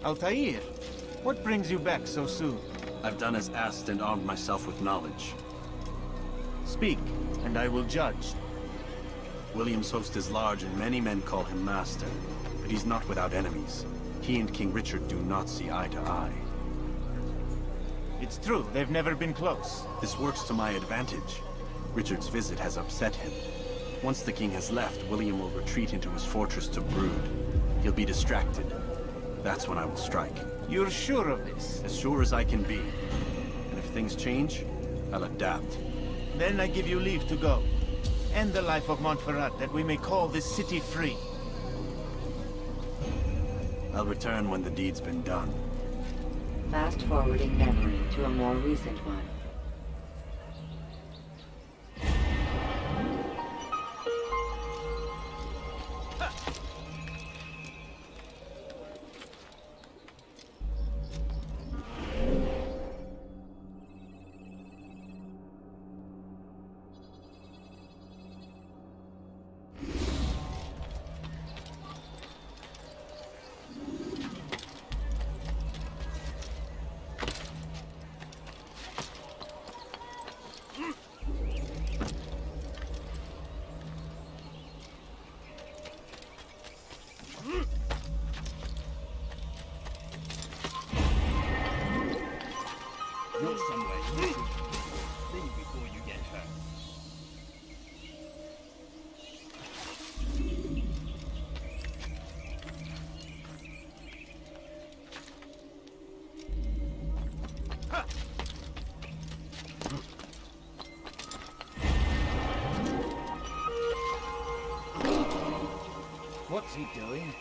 Altair, what brings you back so soon? I've done as asked and armed myself with knowledge. Speak, and I will judge. William's host is large, and many men call him master. But he's not without enemies. He and King Richard do not see eye to eye. It's true, they've never been close. This works to my advantage. Richard's visit has upset him. Once the king has left, William will retreat into his fortress to brood. He'll be distracted. That's when I will strike. You're sure of this? As sure as I can be. And if things change, I'll adapt. Then I give you leave to go. End the life of Montferrat, that we may call this city free. I'll return when the deed's been done. Fast-forwarding memory to a more recent one. You're somewhere you should think before you get hurt. What's he doing?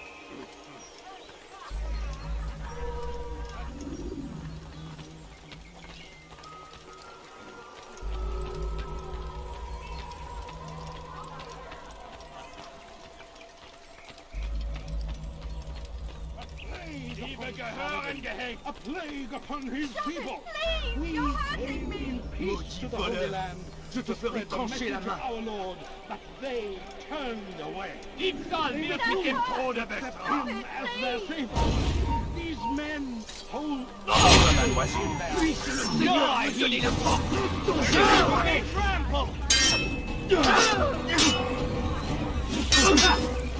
A plague upon his people! We came in peace to the Holy Land to spread the message of our Lord, but they turned away. They accept him as their savior. These men hold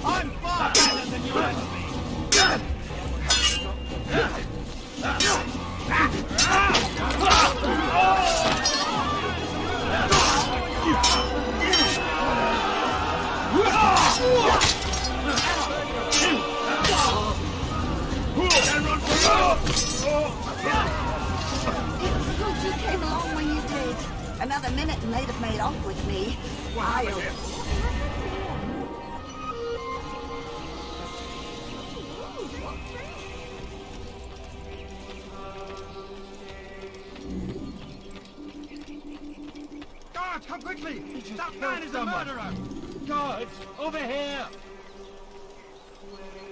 I'm far better than your enemy! You came along when you did. Another minute and they'd have made off with me. Wild. Guards, come quickly! That man is a murderer! Guards, over here!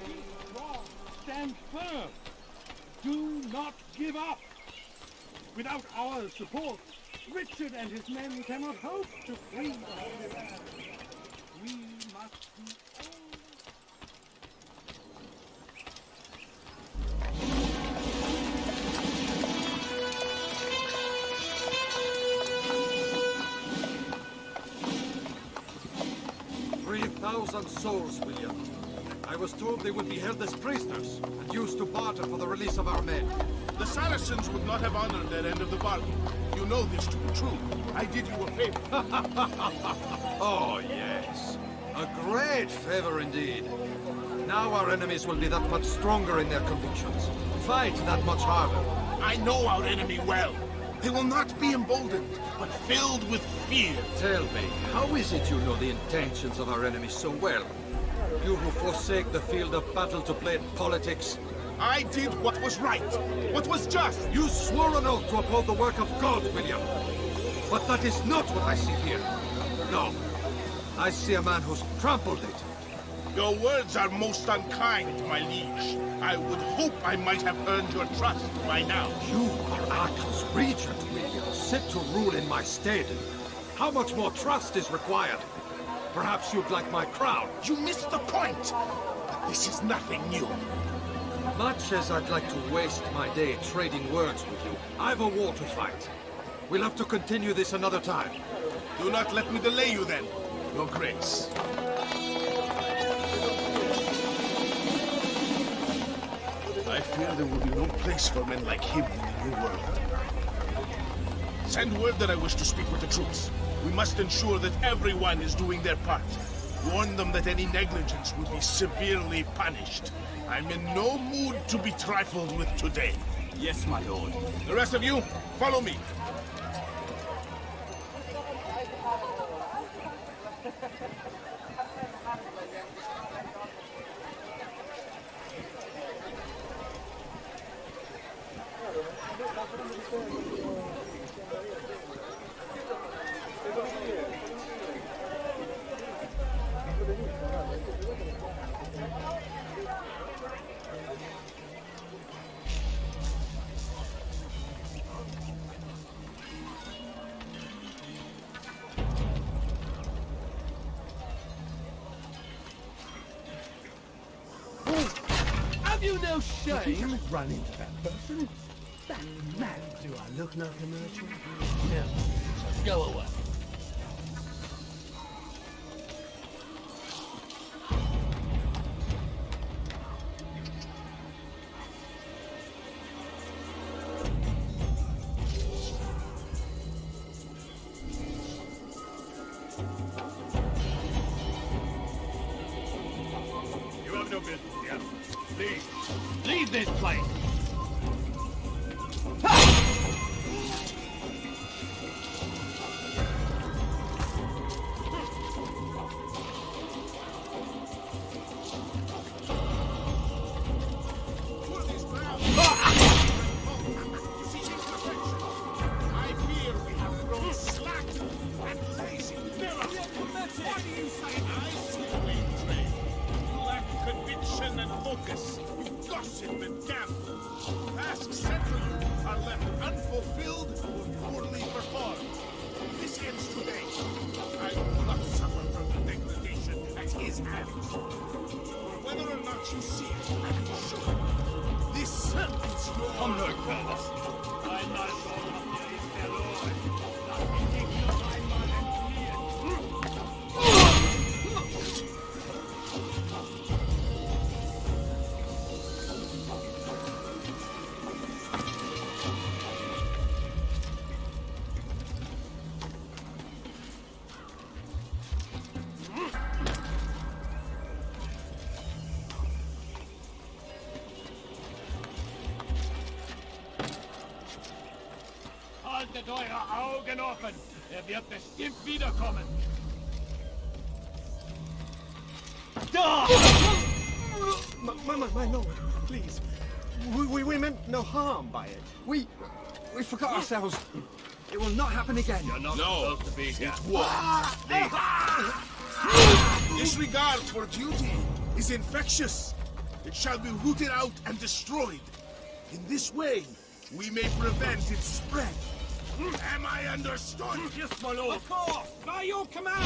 Keep strong. Stand firm. Do not give up. Without our support, Richard and his men cannot hope to free the Holy Land. We must do all... 3,000 souls, William. I was told they would be held as prisoners and used to barter for the release of our men. The Saracens would not have honored their end of the bargain. You know this to be true. I did you a favor. Oh, yes. A great favor indeed. Now our enemies will be that much stronger in their convictions. Fight that much harder. I know our enemy well. They will not be emboldened, but filled with fear. Tell me, how is it you know the intentions of our enemies so well? You who forsake the field of battle to play at politics. I did what was right, what was just. You swore an oath to uphold the work of God, William. But that is not what I see here. No. I see a man who's trampled it. Your words are most unkind, my liege. I would hope I might have earned your trust by now. You are Arkham's regent, William, set to rule in my stead. How much more trust is required? Perhaps you'd like my crown. You missed the point. But this is nothing new. Much as I'd like to waste my day trading words with you, I've a war to fight. We'll have to continue this another time. Do not let me delay you then, Your Grace. I fear there will be no place for men like him in the New World. Send word that I wish to speak with the troops. We must ensure that everyone is doing their part. Warn them that any negligence will be severely punished. I'm in no mood to be trifled with today. Yes, my lord. The rest of you, follow me. Have you no shame? Run into that person? That man. Do I look like a merchant? No. So go away. You have no business here. Leave. Leave this place. I fear we have grown slack and lazy. Why do you say I see we trade? You lack conviction and focus. You gossip and gamble. Tasks set for you are left unfulfilled or poorly performed. This ends today. I will not suffer from the degradation at his hands. For whether or not you see it, I am sure this is your... Come no further. I'm not going up there, it's their lord. Let me take you my man and haltet eure Augen offen! Wird bestimmt wiederkommen! Da! My lord, please. We meant no harm by it. We forgot ourselves. It will not happen again. You're not supposed to be here. Disregard for duty is infectious. It shall be rooted out and destroyed. In this way, we may prevent its spread. Am I understood? Yes, my lord. Of course, by your command.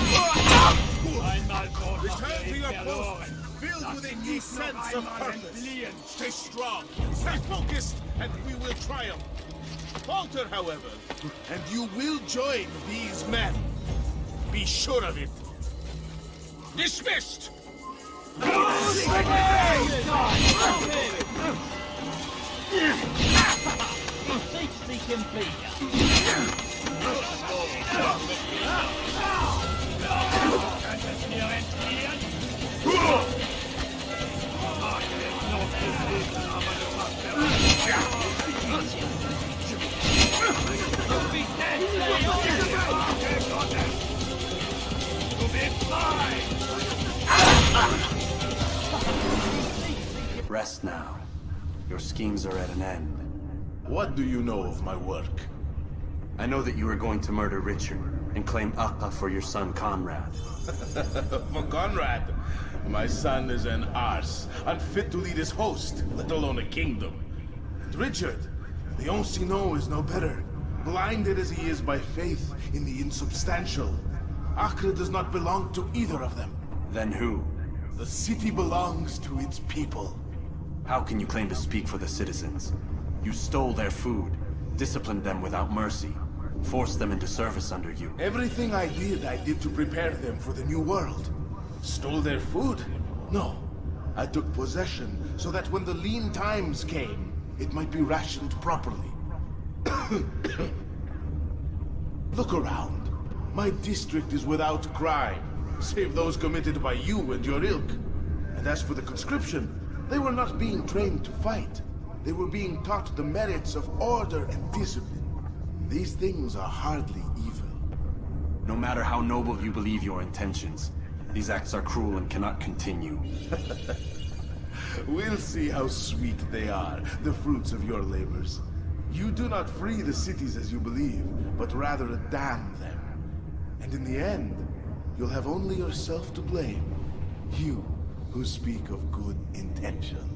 Einmal dort Return to your der post, Lord. filled with a new Nicht noch sense of einmal purpose. entfliehen. Stay strong, stay focused, and we will triumph. Falter, however, and you will join these men. Be sure of it. Dismissed! Seek him, please. Könnt es mir entfliehen? Noch gefunden, aber du hast Du bist Du bist frei! Rest now. Your schemes are at an end. What do you know of my work? I know that you are going to murder Richard and claim Akka for your son Conrad. For Conrad, my son is an arse, unfit to lead his host, let alone a kingdom. And Richard, the Oynanış is no better, blinded as he is by faith in the insubstantial. Acre does not belong to either of them. Then who? The city belongs to its people. How can you claim to speak for the citizens? You stole their food, disciplined them without mercy, forced them into service under you. Everything I did to prepare them for the new world. Stole their food? No. I took possession so that when the lean times came, it might be rationed properly. Look around. My district is without crime, save those committed by you and your ilk. And as for the conscription, they were not being trained to fight. They were being taught the merits of order and discipline. These things are hardly evil. No matter how noble you believe your intentions, these acts are cruel and cannot continue. We'll see how sweet they are, the fruits of your labors. You do not free the cities as you believe, but rather damn them. And in the end, you'll have only yourself to blame. You who speak of good intentions.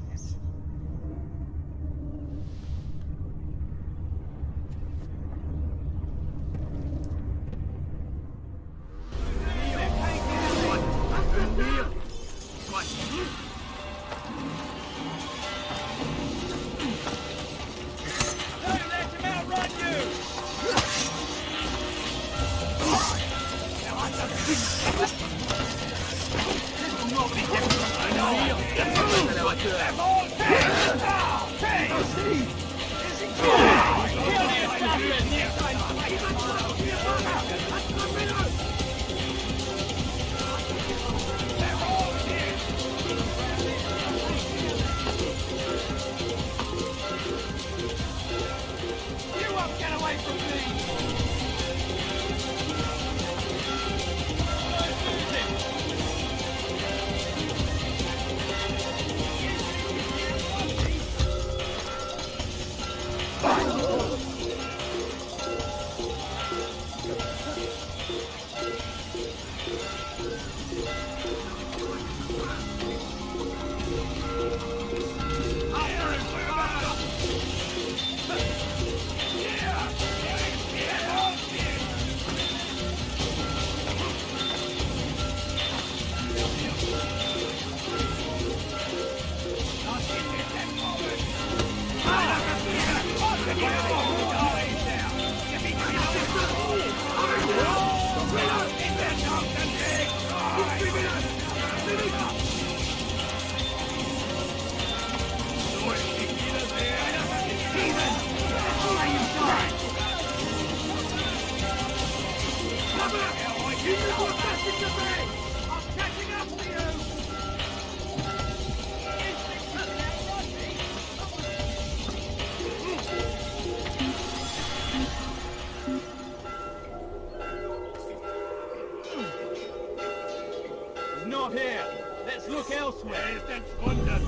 Not here. Let's look elsewhere. That's wonder.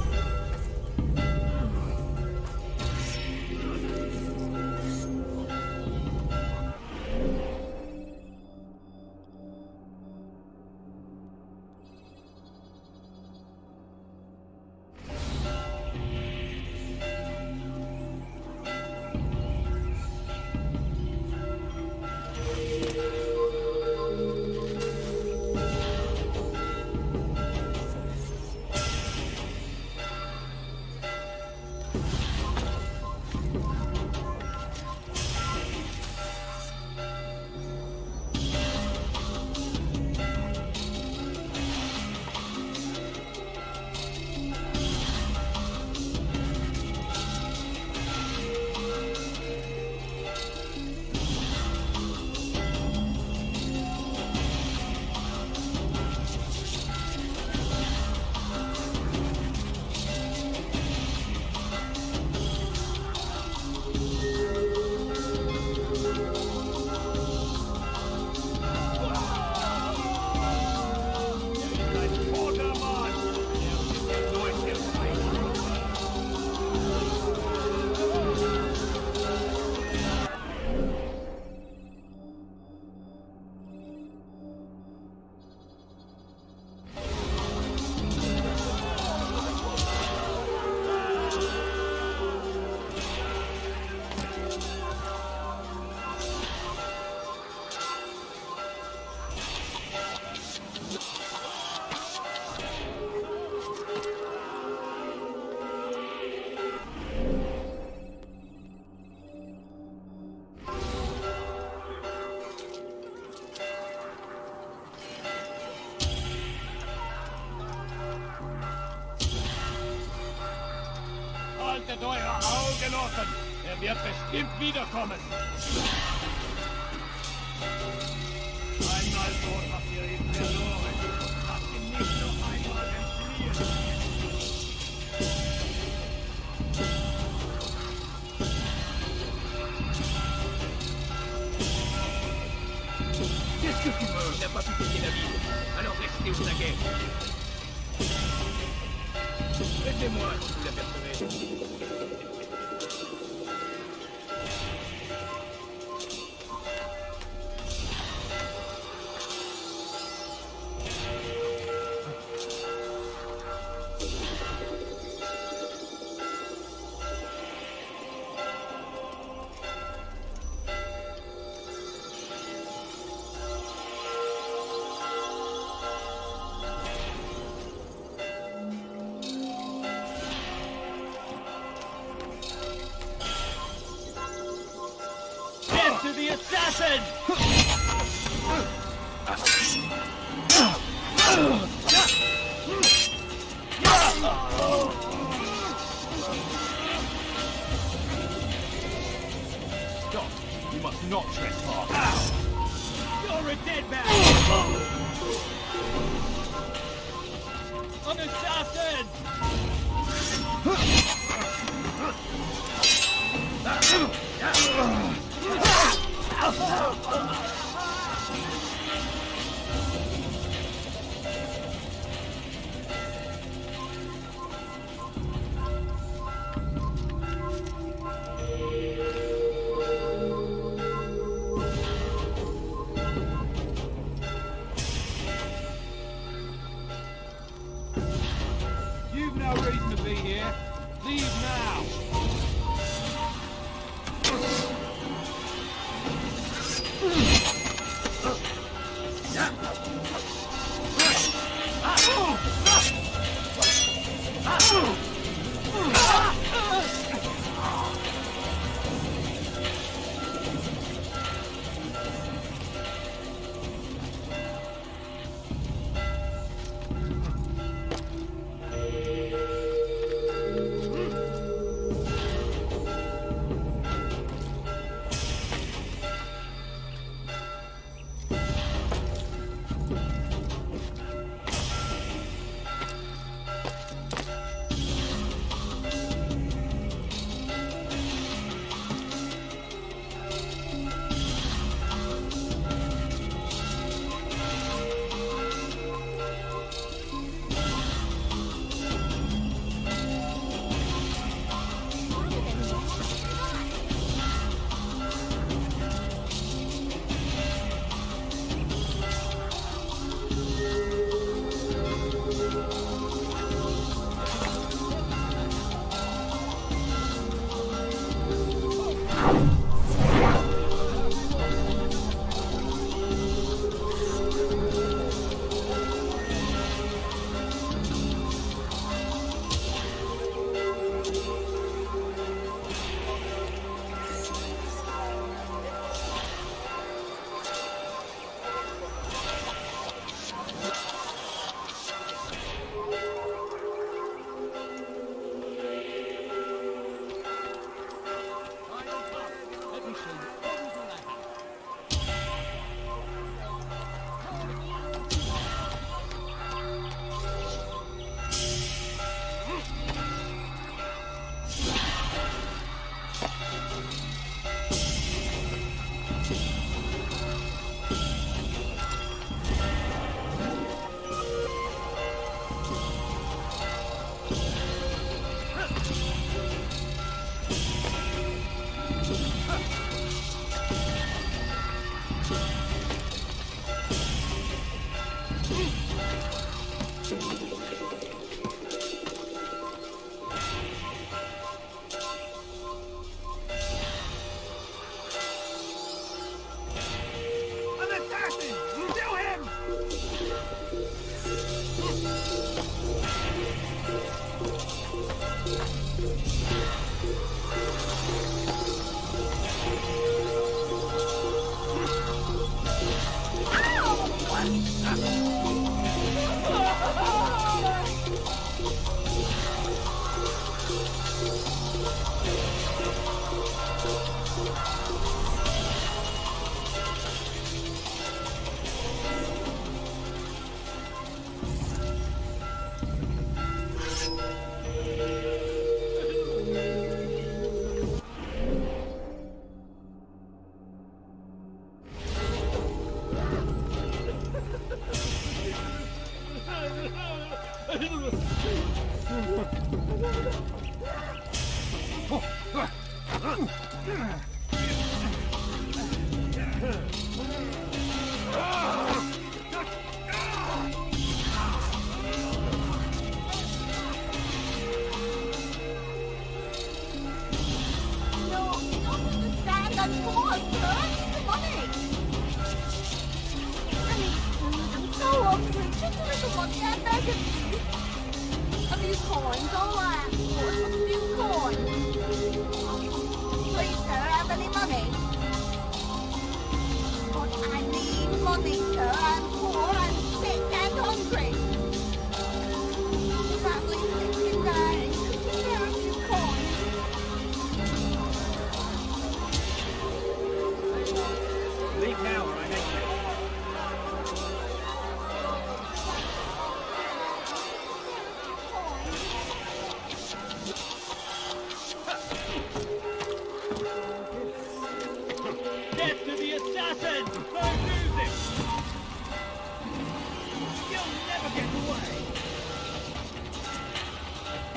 wird bestimmt wiederkommen. Einmal so habt ihr ihn verloren. Lasst ihn nicht noch einmal entfliehen. Qu'est-ce que tu veux? Il n'a pas pu payer la ville. Alors restez au taquet. Aidez-moi si vous l'apercevez. To the assassin! Stop! You must not trespass. You're a dead man! An assassin! You've no reason to be here. Leave now. and poor, sir. Money. I need food. I'm so hungry. Just a little money, I beg of you. A few coins, all I ask for is a few coins. Please, sir, have any money? But I need money, sir. I'm poor, I'm sick and hungry. Sadly sick and dying. Could you spare a few coins? Leave now or I make you. Death to the assassin! Don't lose him! You'll never get away!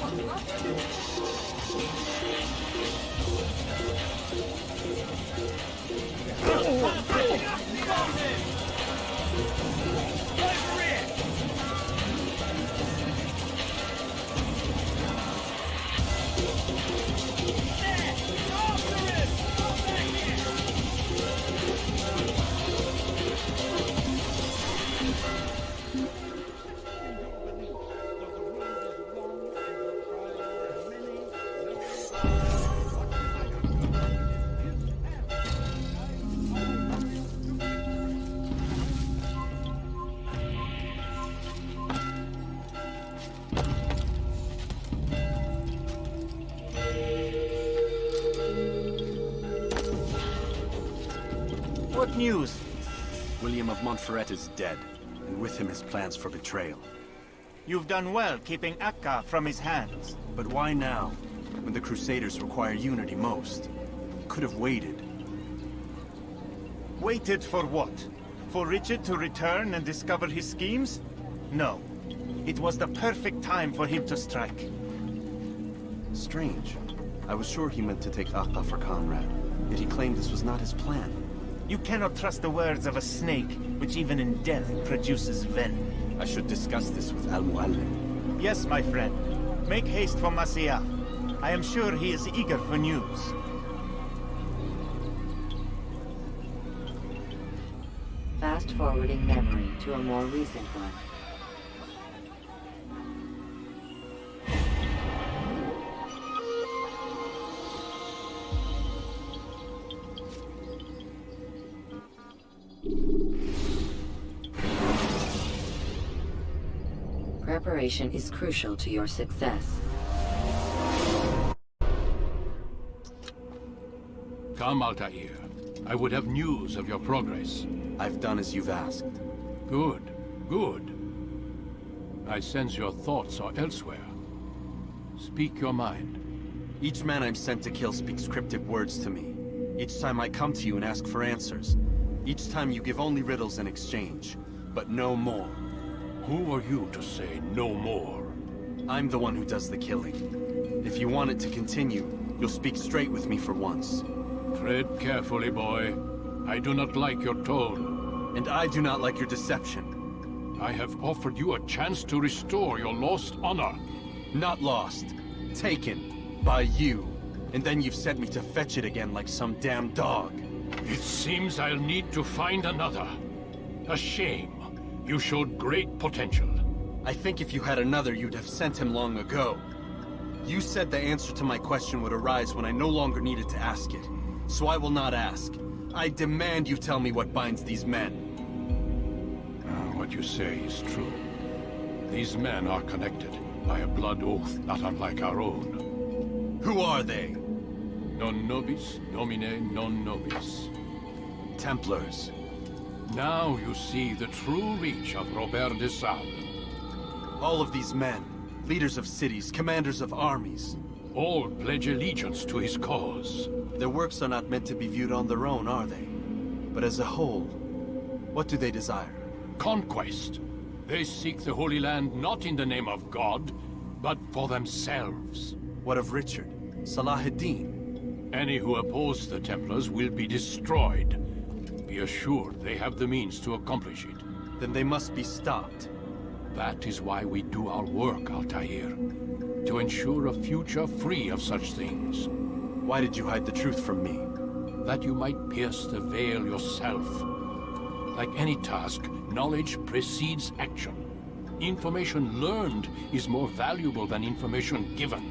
Over here! There! After him! Come back here! What news? William of Montferrat is dead, and with him his plans for betrayal. You've done well keeping Akka from his hands. But why now, when the Crusaders require unity most? Could have waited. Waited for what? For Richard to return and discover his schemes? No. It was the perfect time for him to strike. Strange. I was sure he meant to take Akka for Conrad, yet he claimed this was not his plan. You cannot trust the words of a snake, which even in death produces venom. I should discuss this with Al-Muallim. Yes, my friend. Make haste for Masyaf. I am sure he is eager for news. Fast-forwarding memory to a more recent one. Preparation is crucial to your success. Come, Altair. I would have news of your progress. I've done as you've asked. Good, good. I sense your thoughts are elsewhere. Speak your mind. Each man I'm sent to kill speaks cryptic words to me. Each time I come to you and ask for answers. Each time you give only riddles in exchange, but no more. Who are you to say no more? I'm the one who does the killing. If you want it to continue, you'll speak straight with me for once. Tread carefully, boy. I do not like your tone. And I do not like your deception. I have offered you a chance to restore your lost honor. Not lost. Taken. By you. And then you've sent me to fetch it again like some damn dog. It seems I'll need to find another. A shame. You showed great potential. I think if you had another, you'd have sent him long ago. You said the answer to my question would arise when I no longer needed to ask it. So I will not ask. I demand you tell me what binds these men. What you say is true. These men are connected by a blood oath not unlike our own. Who are they? Non nobis, nomine non nobis. Templars. Now you see the true reach of Robert de Sable. All of these men, leaders of cities, commanders of armies. All pledge allegiance to his cause. Their works are not meant to be viewed on their own, are they? But as a whole, what do they desire? Conquest. They seek the Holy Land not in the name of God, but for themselves. What of Richard? Salahuddin? Any who oppose the Templars will be destroyed. Be assured they have the means to accomplish it. Then they must be stopped. That is why we do our work, Altair. To ensure a future free of such things. Why did you hide the truth from me? that you might pierce the veil yourself. Like any task, knowledge precedes action. Information learned is more valuable than information given.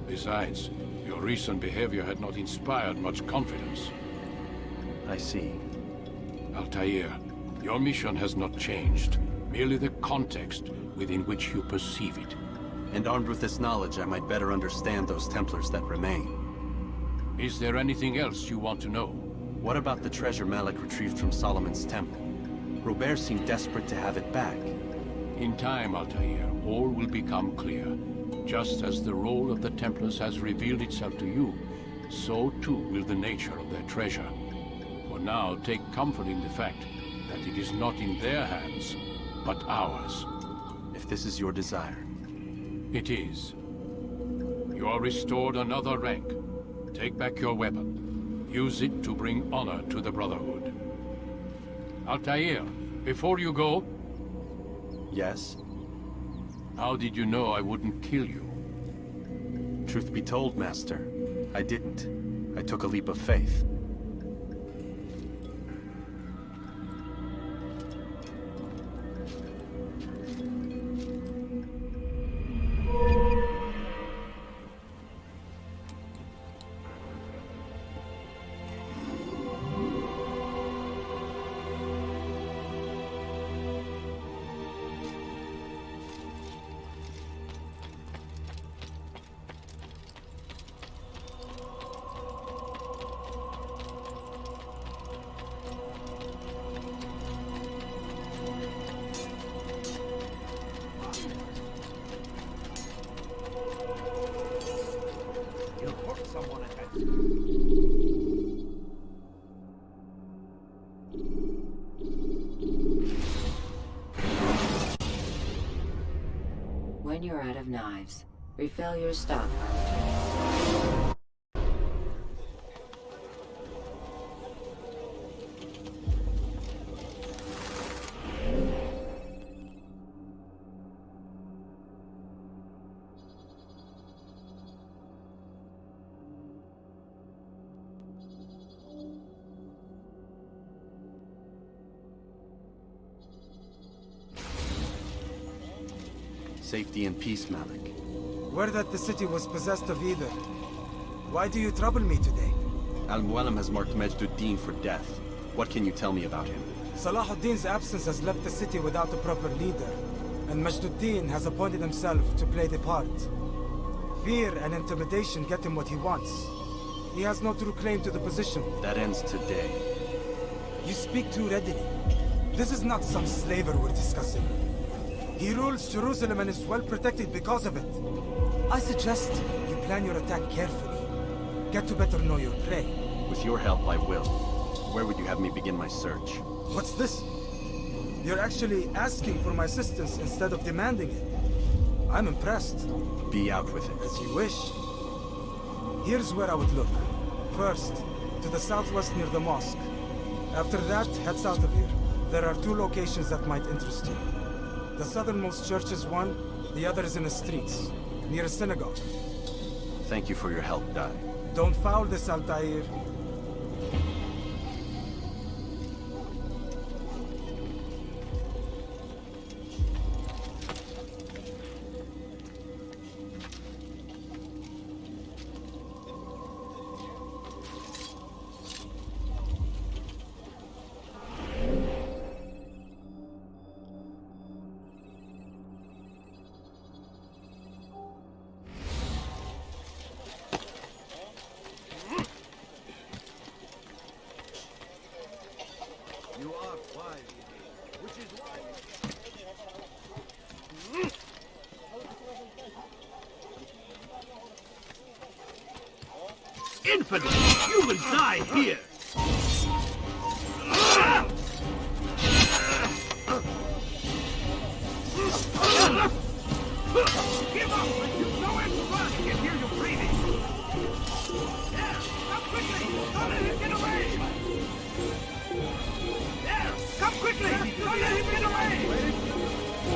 Besides, your recent behavior had not inspired much confidence. I see. Altair, your mission has not changed. Merely the context within which you perceive it. And armed with this knowledge, I might better understand those Templars that remain. Is there anything else you want to know? What about the treasure Malik retrieved from Solomon's temple? Robert seemed desperate to have it back. In time, Altair, all will become clear. Just as the role of the Templars has revealed itself to you, so too will the nature of their treasure. For now, take comfort in the fact that it is not in their hands, but ours. If this is your desire. It is. You are restored another rank. Take back your weapon. Use it to bring honor to the Brotherhood. Altair, before you go... Yes? How did you know I wouldn't kill you? Truth be told, Master, I didn't. I took a leap of faith. When you're out of knives, refill your stock. Safety and peace, Malik. Word that the city was possessed of either. Why do you trouble me today? Al-Mualim has marked Majduddin for death. What can you tell me about him? Salahuddin's absence has left the city without a proper leader, and Majduddin has appointed himself to play the part. Fear and intimidation get him what he wants. He has no true claim to the position. That ends today. You speak too readily. This is not some slaver we're discussing. He rules Jerusalem and is well protected because of it. I suggest you plan your attack carefully. Get to better know your prey. With your help, I will. Where would you have me begin my search? What's this? You're actually asking for my assistance instead of demanding it. I'm impressed. Be out with it. As you wish. Here's where I would look. First, to the southwest near the mosque. After that, head south of here. There are two locations that might interest you. The southernmost church is one, the other is in the streets, near a synagogue. Thank you for your help, Dai. Don't foul this, Altair. Infidel! You will die here! Give up! You've nowhere to run! I can hear you breathing! There! Come quickly! Don't let him get away! There! Come quickly! Don't let him get away!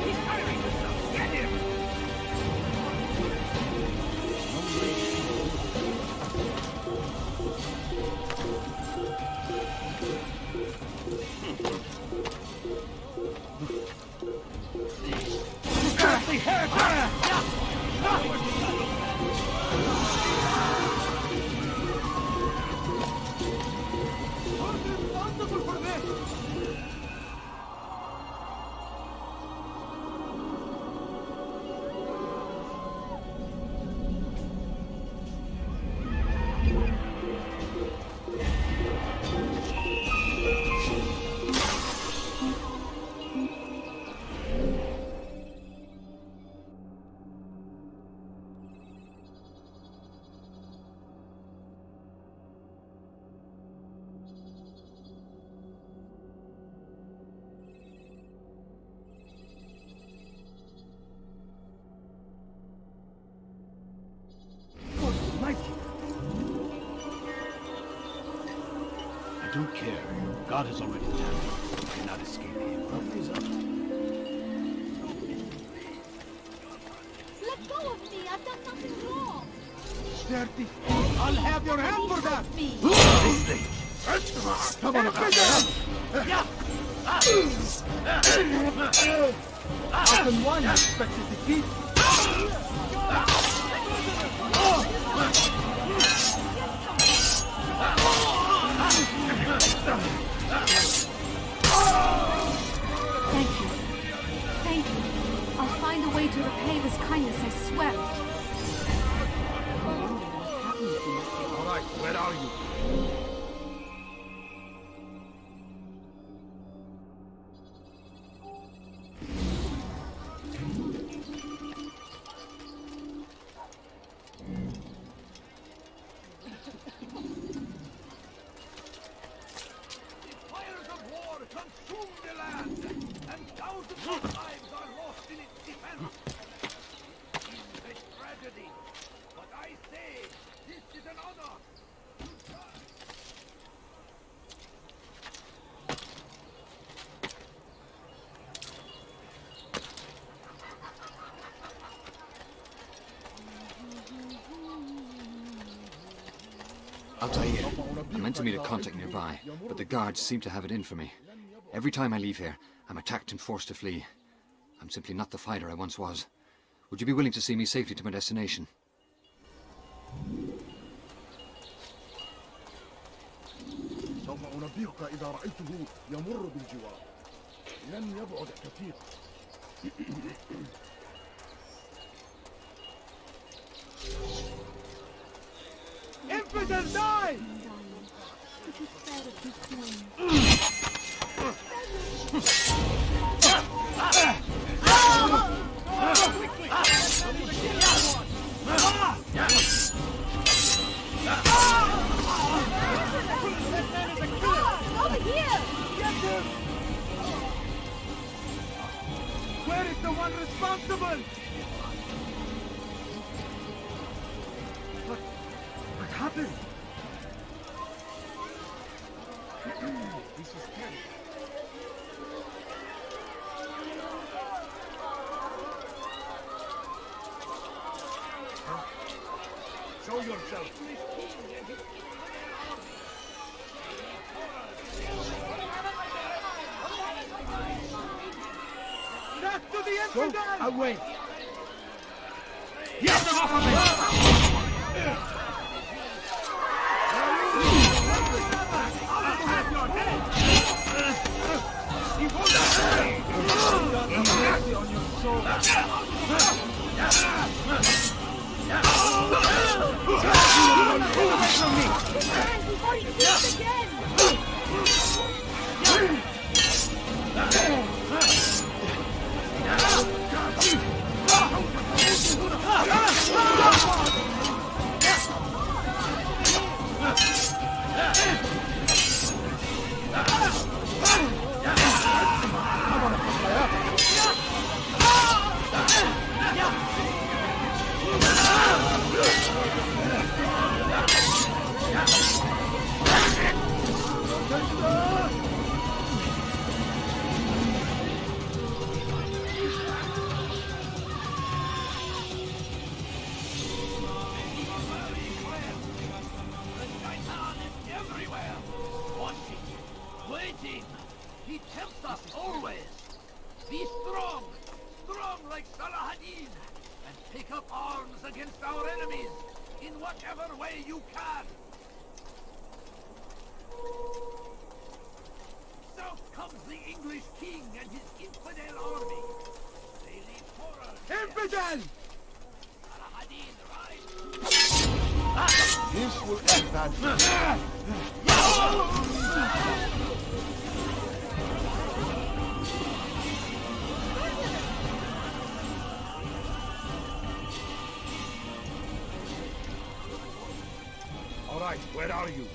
He's firing himself! Get him! I don't care. God has already done it. You cannot escape him. Let go of me! I've done nothing wrong! Dirty! I'll have your hand for that! Me! Come on, how can one expect to defeat? Thank you. Thank you. I'll find a way to repay this kindness, I swear. All right, where are you? Fires of war consume the land, and thousands of lives are lost in its defense. It is a tragedy, but I say this is an honor. Altair, I meant to meet a contact nearby, but the guards seem to have it in for me. Every time I leave here, I'm attacked and forced to flee. I'm simply not the fighter I once was. Would you be willing to see me safely to my destination? سوف أنبهك إذا رأيته يمر بالجوار. لن يبعد كثيرا. Infidel, die! Over here! Where is the one responsible? What happened? This is terrible. Show yourself. Back to the infidel! Away. Get them off of me! waiting. He tempts us always. Be strong, strong like Salahadin, and take up arms against our enemies in whatever way you can. South comes the English king and his infidel army. They leave horrors. Infidel! Salahadin rides. This will end that. All right, where are you?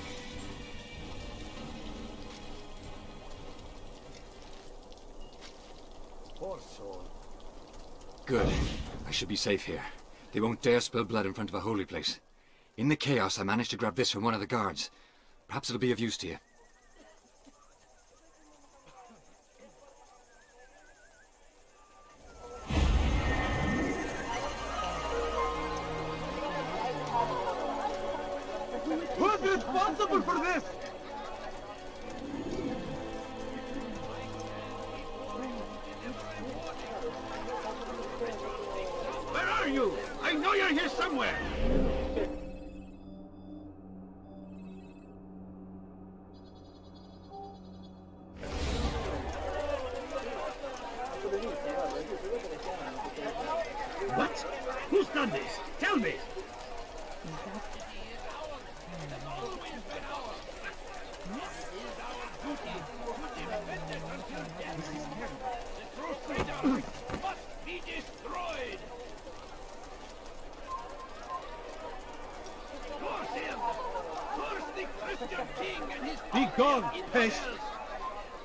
Poor soul. Good. I should be safe here. They won't dare spill blood in front of a holy place. In the chaos, I managed to grab this from one of the guards. Perhaps it'll be of use to you. Who's responsible for this? Where are you? I know you're here somewhere. What? Who's done this? Tell me. Must be destroyed! Curse him! Curse the Christian king and his Be gone, pest!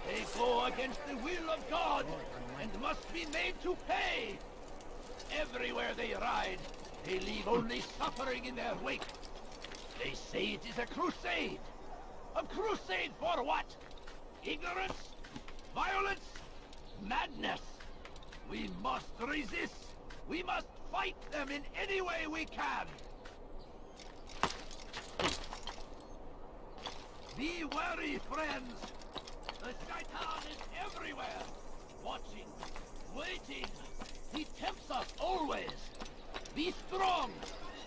They go against the will of God and must be made to pay! Everywhere they ride, they leave only suffering in their wake. They say it is a crusade. A crusade for what? Ignorance? Violence? Madness! We must resist! We must fight them in any way we can! Be wary, friends! The Shaitan is everywhere! Watching, waiting! He tempts us always! Be strong!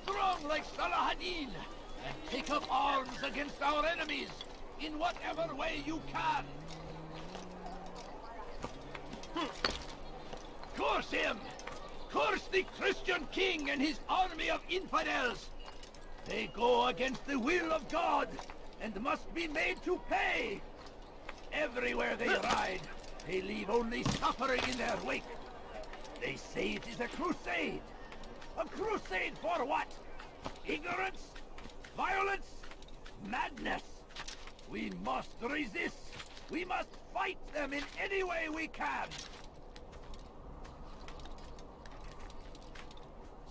Strong like Salahadin! And take up arms against our enemies in whatever way you can! Curse him! Curse the Christian king and his army of infidels! They go against the will of God and must be made to pay! Everywhere they ride, they leave only suffering in their wake. They say it is a crusade. A crusade for what? Ignorance? Violence? Madness? We must resist. We must fight them in any way we can.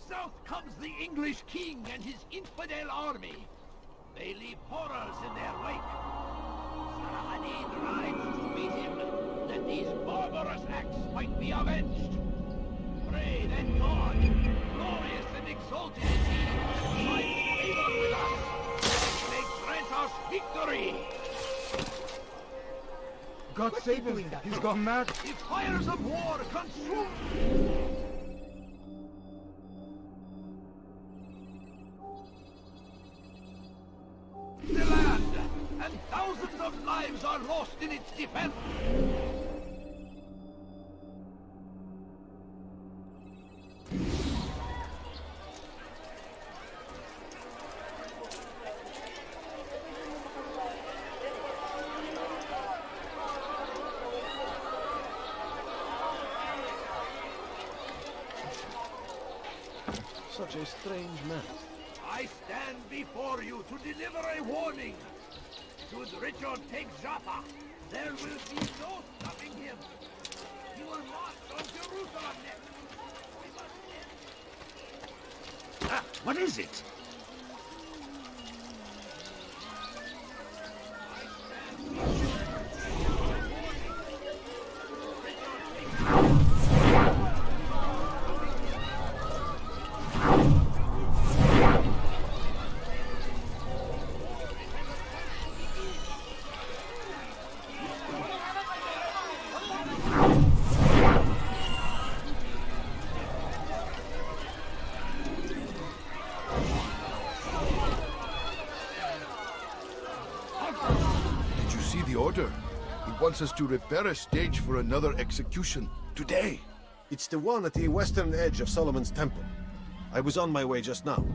South comes the English king and his infidel army. They leave horrors in their wake. Salahadin rides to meet him, that these barbarous acts might be avenged. Pray that God, glorious and exalted is he, might favor with us, and may grant us victory. God save him. He's gone mad. The fires of war consume. The land, and thousands of lives are lost in its defense. Such a strange man. I stand before you to deliver a warning. Should Richard take Jaffa, there will be no stopping him. He will march on Jerusalem next. We must end. Ah, what is it? see the order? He wants us to repair a stage for another execution. Today. It's the one at the western edge of Solomon's Temple. I was on my way just now.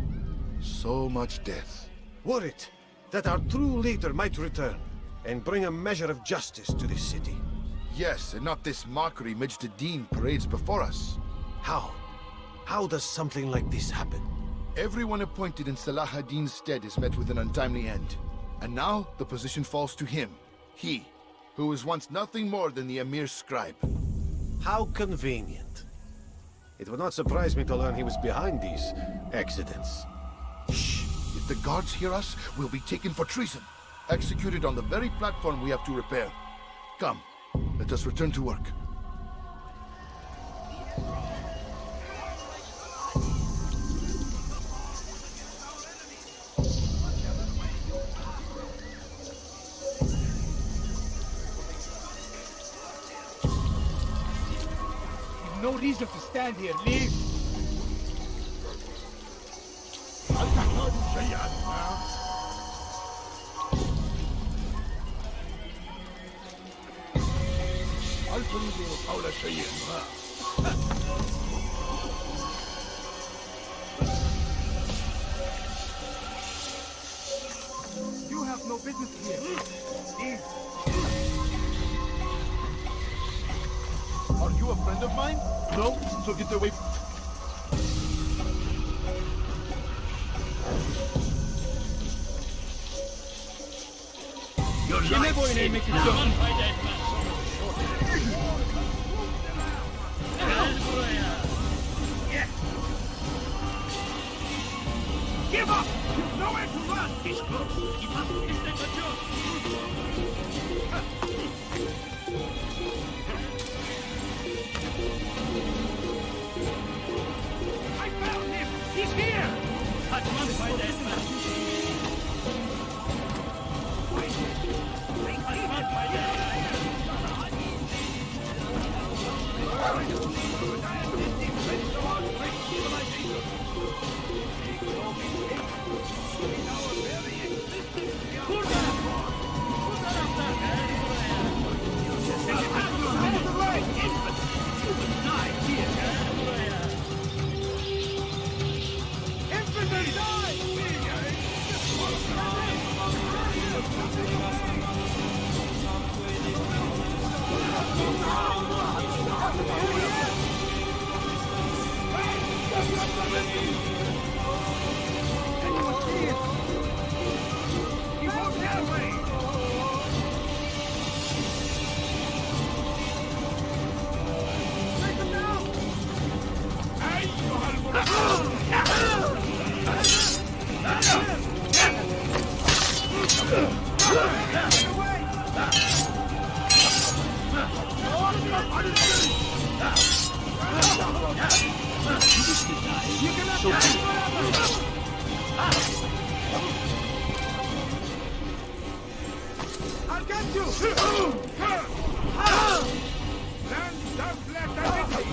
So much death. Worried that our true leader might return and bring a measure of justice to this city. Yes, and not this mockery Majd-Addin parades before us. How? How does something like this happen? Everyone appointed in Salah ad-Din's stead is met with an untimely end. And now, the position falls to him. He, who was once nothing more than the Emir's scribe. How convenient. It would not surprise me to learn he was behind these accidents. Shh! If the guards hear us, we'll be taken for treason. Executed on the very platform we have to repair. Come, let us return to work. No reason to stand here. Leave. You have no business here. Leave. Are you a friend of mine? No, so get away. Your life may make you jump. Give up! You've nowhere to run! He's close. Keep up. I found him! He's here! Touch one by that man. I'll get you! Then don't let them hit me!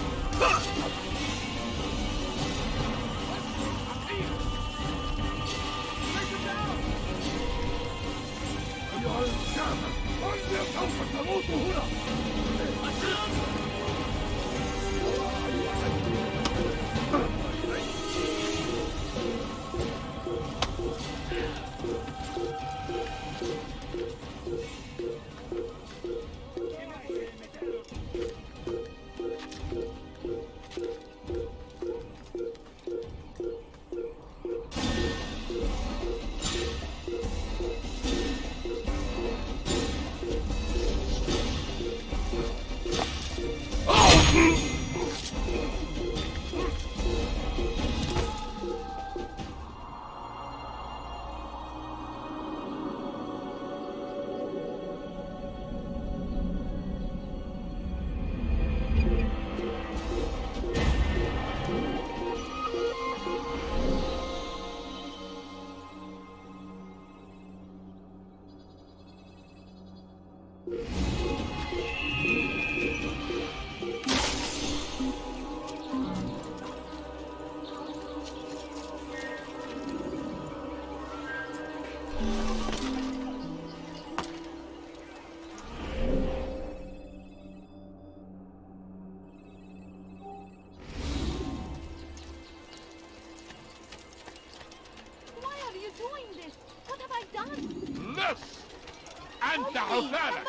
أنت حفالك.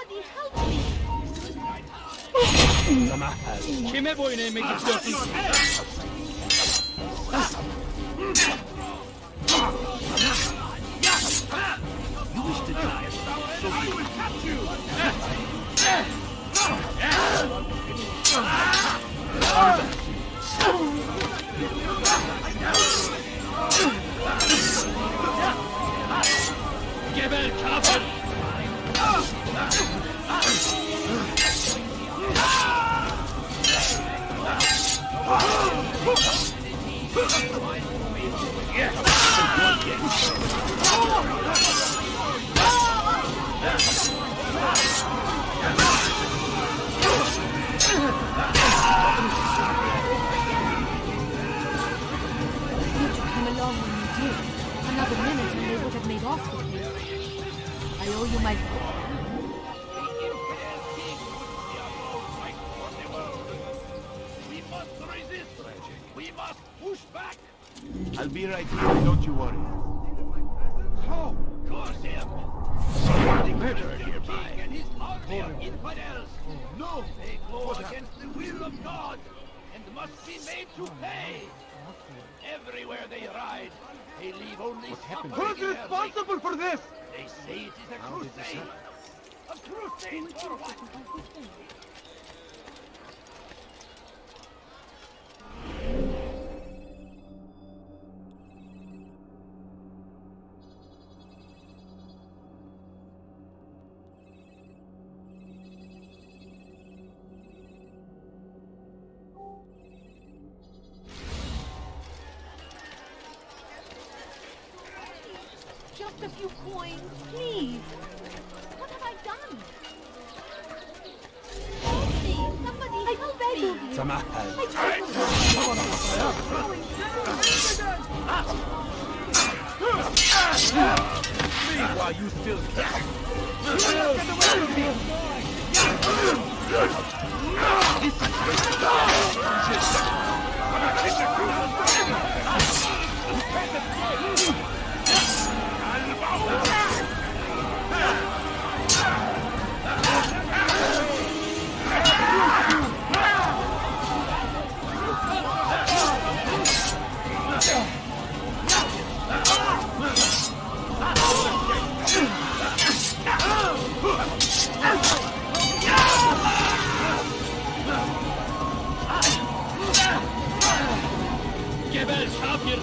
Kime boyun eğmek istiyorsun? Geber kafir! Came along when you did. Another minute and they would have made off with me. I owe you my... We must resist! We must push back! I'll be right here, don't you worry. So, curse him! The murderer nearby! And his army of infidels! No! They go against the will of God, and must be made to pay! Everywhere they ride, they leave only suffering. Who's responsible for this? They say it is a crusade! A crusade for what? Just a few coins, please. What have I done? Help me! Somebody help me! Leave while you still can! Geber kafir!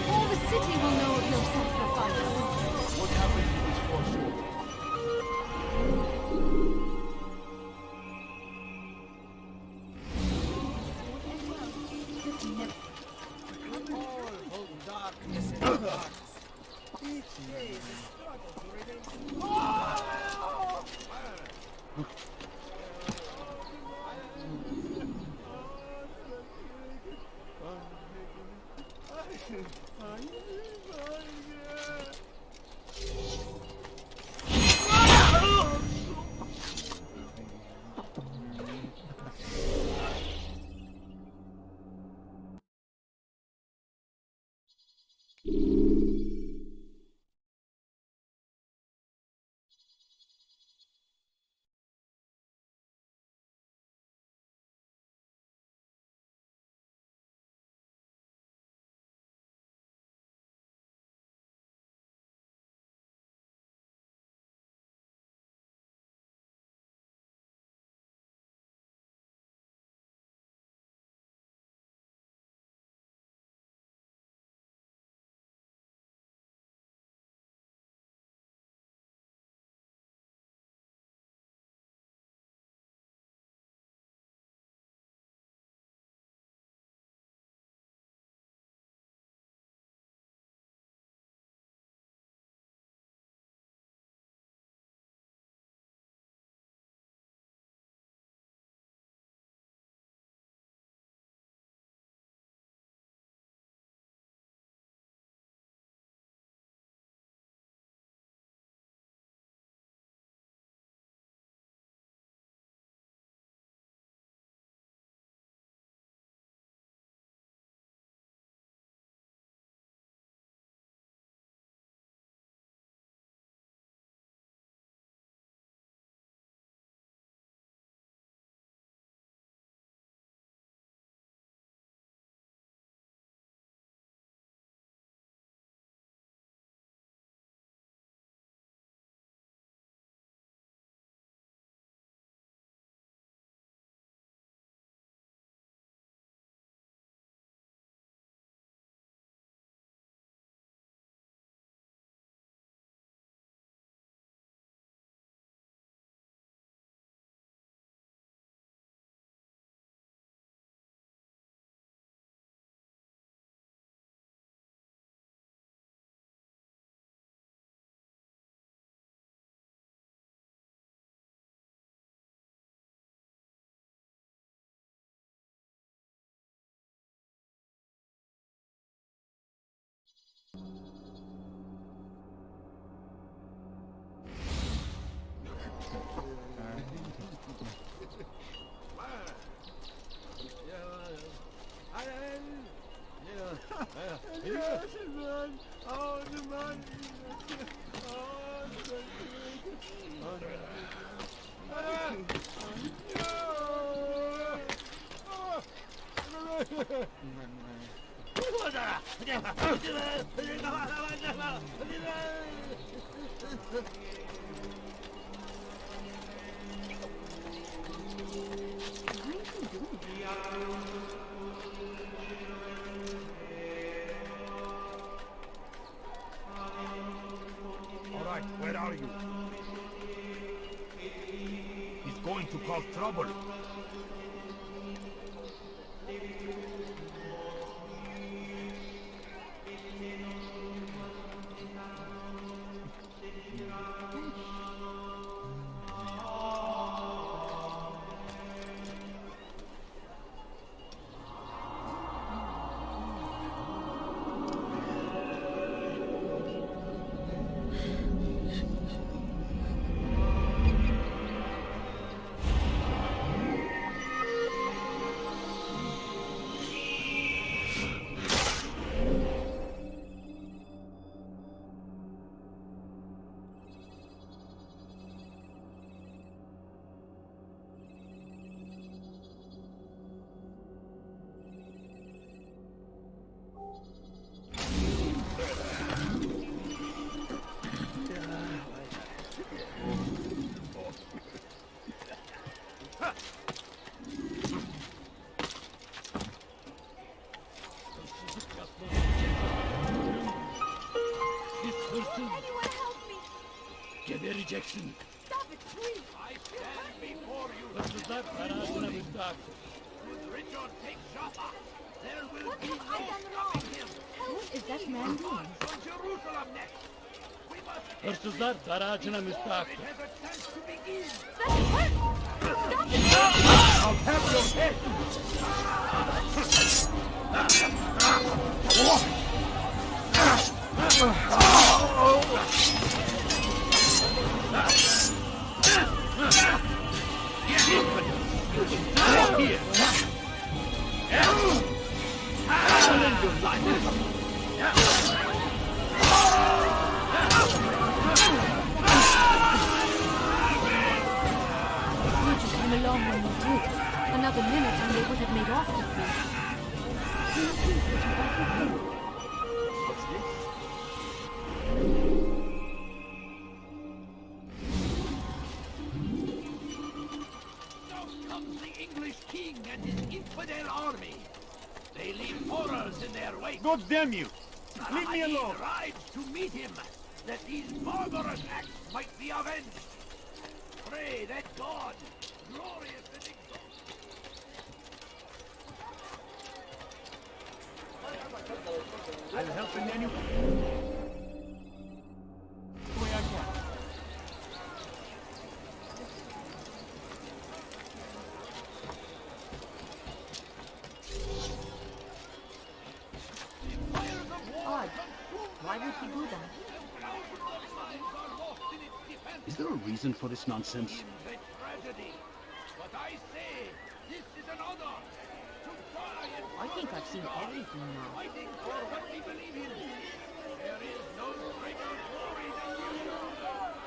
All the city will know of your sacrifice. What happened to this poor soul? All right, where are you? He's going to cause trouble. Gebereceksin. Stop it, please! I stand before you. Should Richard take Jaffa, there will What be have I no done wrong? stopping him. What is that man doing? From Jerusalem next. We must Hırsızlar dar ağacına müstahak. it has a chance to begin. Stop it! I'll have your head. Would you come along when you did? Another minute and they would have made off with me. What's this? Now comes the English king and his infidel army. They leave horrors in their wake. God damn you! Leave me Saladin alone! rides to meet him, that these barbarous acts might be avenged. Pray that God, glorious and exalted. I'll help in any way I can. Odd. Why would he do that? Is there a reason for this nonsense? Seems a tragedy, but I say this is an honor to die and I think I've seen everything now. fighting for what we believe in. There is no greater glory than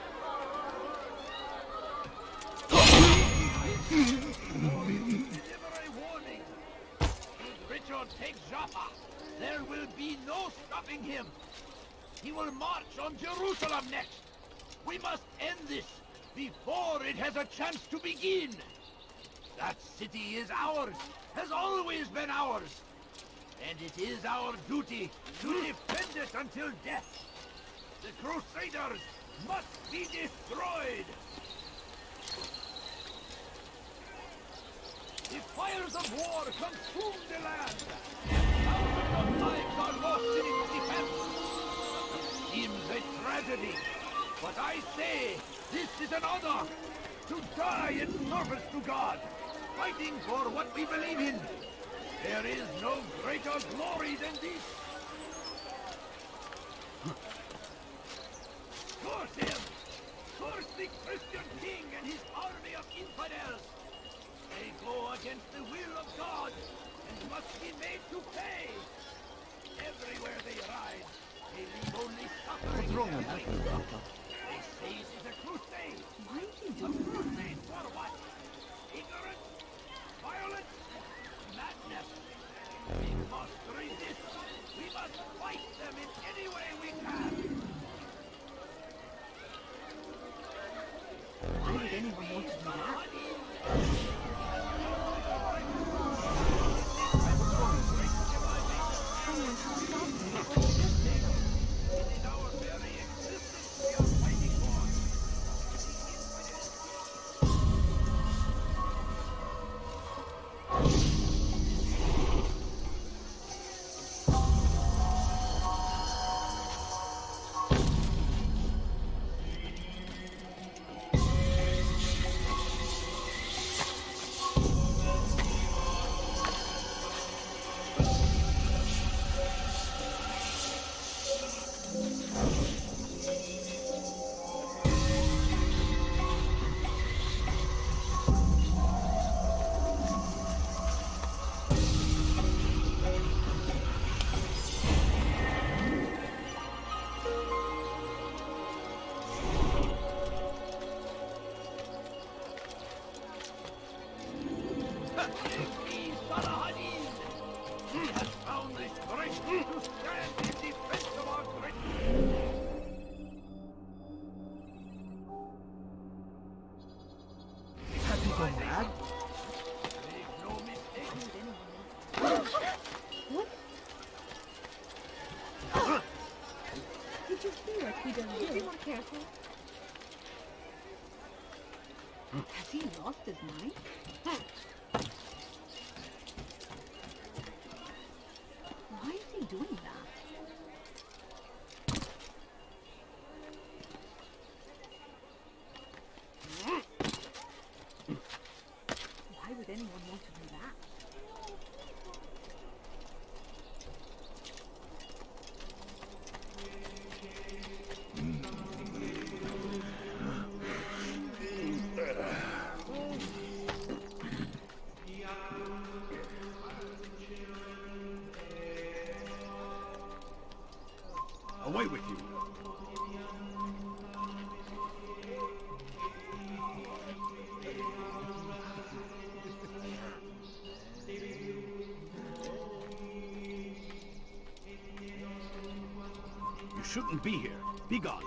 deliver a warning. Should Richard take Jaffa, there will be no stopping him. He will march on Jerusalem next. We must end this before it has a chance to begin. That city is ours, has always been ours. And it is our duty to defend it until death. The Crusaders must be destroyed. The fires of war consume the land. Thousands of lives are lost in its defense. It seems a tragedy, but I say this is an honor to die in service to God, fighting for what we believe in. There is no greater glory than this. Curse him! Curse the Christian king and his army of infidels! They go against the will of God and must be made to pay. Everywhere they ride, they leave only suffering. What's wrong in with their that? wake. They say it is a crusade. Why do you A crusade for what? Ignorance? Violence? Madness? We must resist. We must fight them in any way we can. Why would anyone want to do that? Someone should stop them. It is our very existence we are fighting for. He has found the strength to stand in defense of our great. Have you gone mad? Make no mistake. What? Did you hear it? He doesn't hear. Be more careful. Has he lost his mind? Why is he doing that? Why would anyone want to do that? Away with you. You shouldn't be here. Be gone.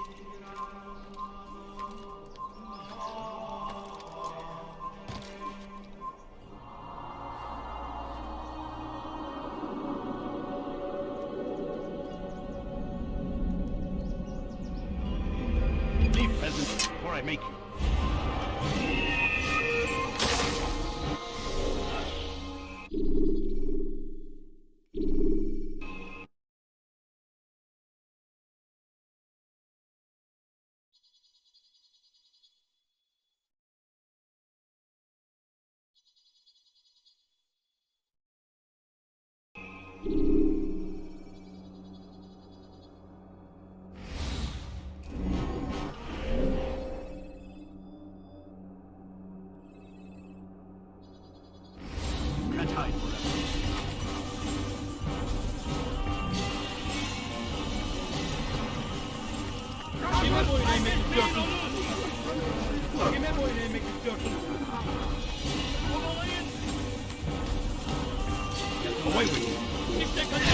Leave, peasant, or I make you. Can't hide forever. Kime boyun eğmek istiyorsun? Kime boyun eğmek istiyorsun? Away with you. İşte kaçın.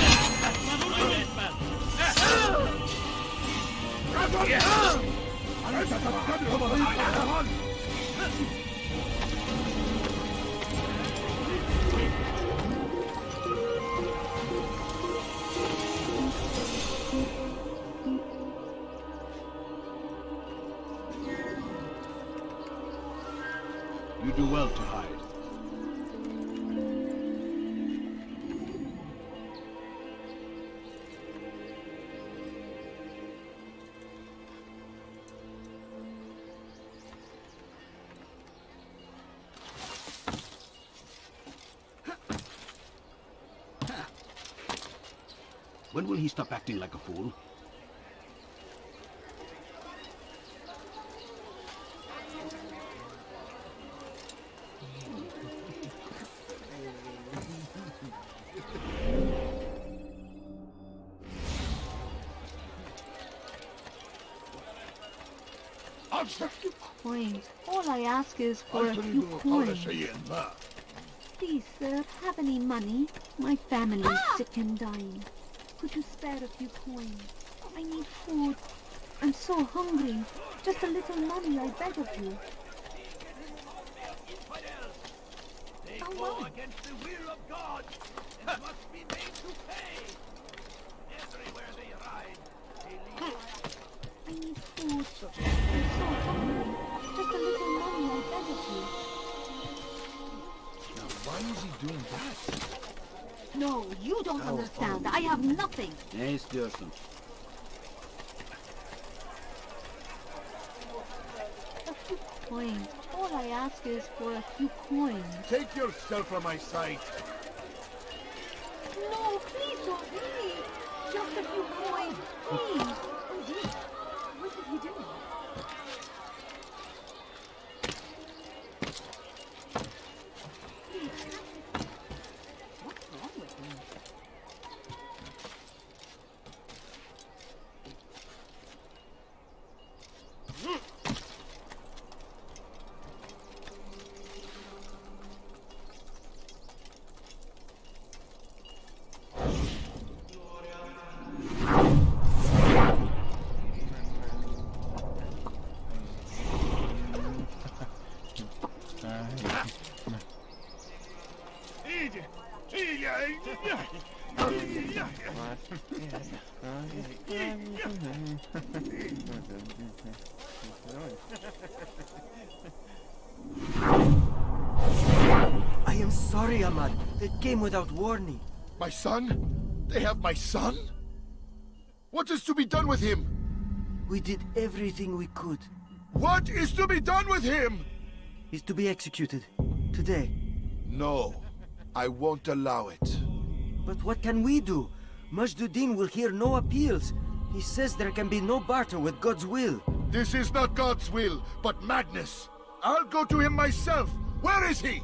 Bunu etmez. You do well to hide. When will he stop acting like a fool? Coins. All I ask is for a few coins. Please, sir, have any money? My family's sick and dying. Could you spare a few coins? I need food. I'm so hungry. Just a little money, I beg of you. They go against the will of God and must be made to pay. Everywhere they ride, they leave. I need food. I'm so hungry. Just a little money, I beg of you. Now, why is he doing that? No, you don't understand. I have nothing. Ne istiyorsun? A few coins. All I ask is for a few coins. Take yourself from my sight. No, please don't leave. Just a few coins, please. Oh dear. What did he do? What's wrong with him? I am sorry, Ahmad. They came without warning. My son? They have my son? What is to be done with him? We did everything we could. What is to be done with him? He's to be executed. Today. No. I won't allow it. But what can we do? Majduddin will hear no appeals. He says there can be no barter with God's will. This is not God's will, but madness. I'll go to him myself. Where is he?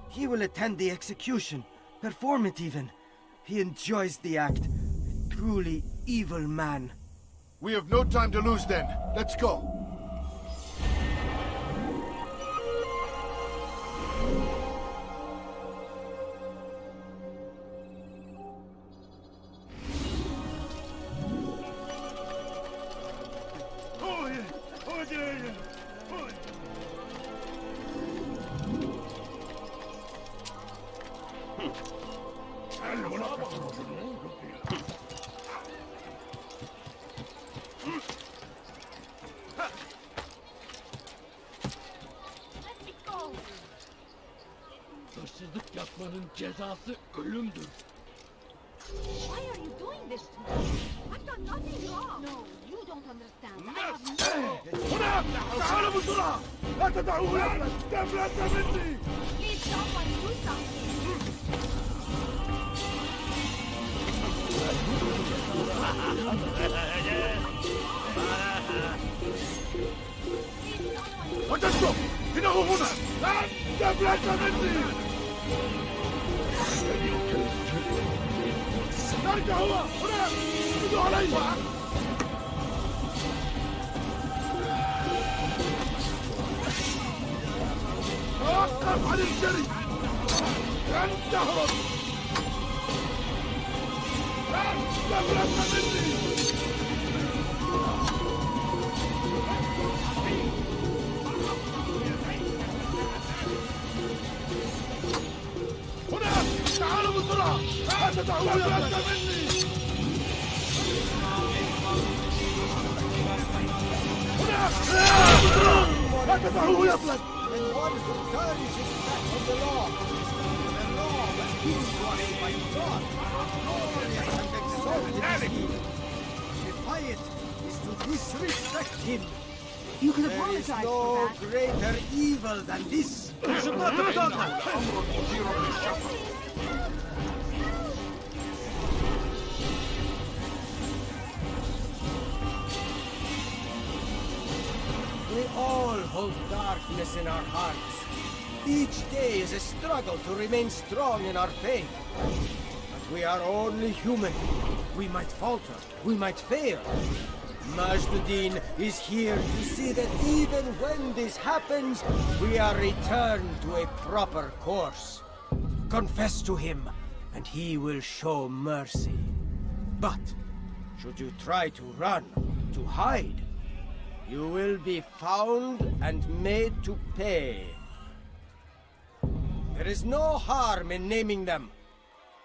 He will attend the execution. Perform it even. He enjoys the act. A truly evil man. We have no time to lose then. Let's go. Hırsızlık yapmanın cezası ölümdür. Why are you doing this to me? I've done nothing wrong. No, you don't understand. I have no... هنا! تعالوا بسرعة! لا تدعوه يفلت! تفلت مني! Please, someone do something. وجدته! إنه هنا! لا تفلت مني! ارجع هو! هنا! خذوا علي! توقف عن الجري! لن تهرب! لا تفلت مني! هنا! تعالوا بسرعة! لا تدعوه يفلت مني! هنا! بسرعة! لا تدعوه يفلت! And one who turns his back on the law. The law was given to us by God. Glorious and exalted is he. To defy it is to disrespect him. You can There is apologize no for that. greater evil than this. We all hold darkness in our hearts. Each day is a struggle to remain strong in our faith. But we are only human. We might falter. We might fail. Majduddin is here to see that even when this happens, we are returned to a proper course. Confess to him, and he will show mercy. But, should you try to run, to hide, you will be found and made to pay. There is no harm in naming them.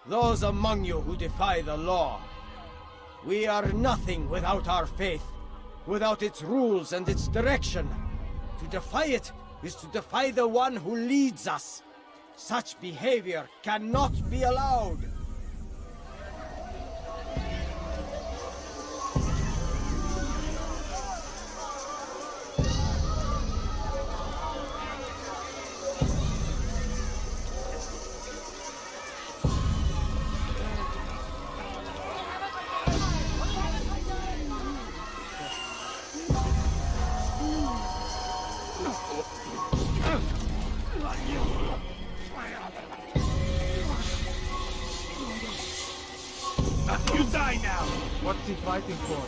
Those among you who defy the law. We are nothing without our faith, without its rules and its direction. To defy it is to defy the one who leads us. Such behavior cannot be allowed. You die now! What's he fighting for?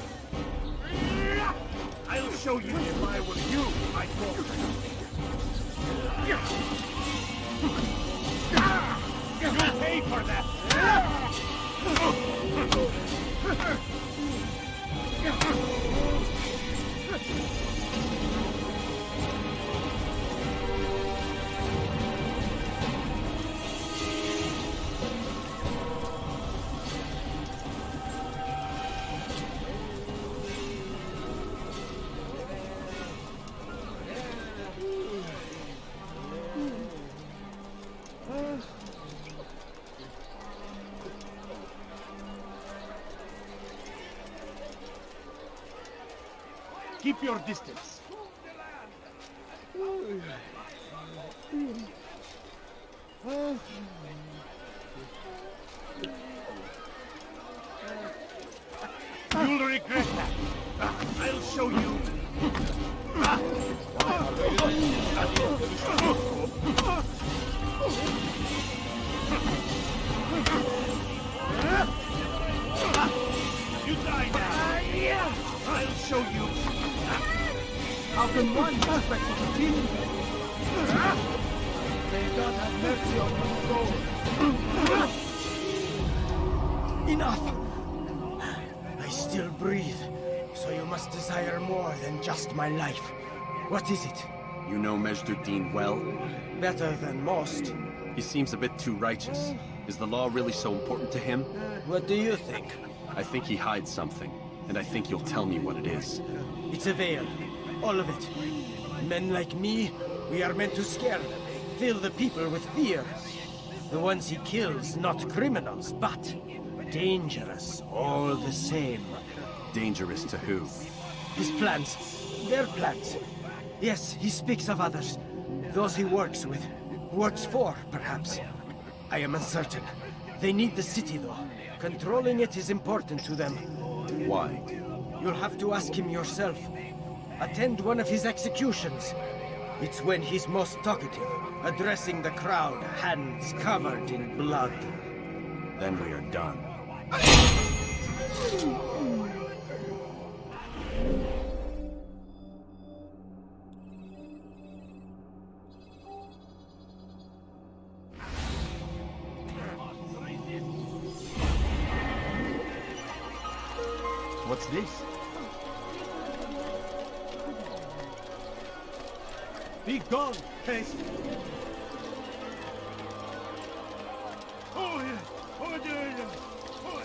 I'll show you if I were you, my fault. You'll pay for that! Keep your distance. You'll regret that. I'll show you. You die now. I'll show you. How can one expect to continue? May God have mercy on your soul. Enough! I still breathe, so you must desire more than just my life. What is it? You know Majduddin well? Better than most. He seems a bit too righteous. Is the law really so important to him? What do you think? I think he hides something, and I think you'll tell me what it is. It's a veil. All of it. Men like me, we are meant to scare them, fill the people with fear. The ones he kills, not criminals, but dangerous all the same. Dangerous to who? His plans. Their plans. Yes, he speaks of others. Those he works with. Works for, perhaps. I am uncertain. They need the city, though. Controlling it is important to them. Why? You'll have to ask him yourself. Attend one of his executions. It's when he's most talkative, addressing the crowd, hands covered in blood. Then we are done. What's this? Be gone, haste! Oh, yeah! Oh, yeah! Oh,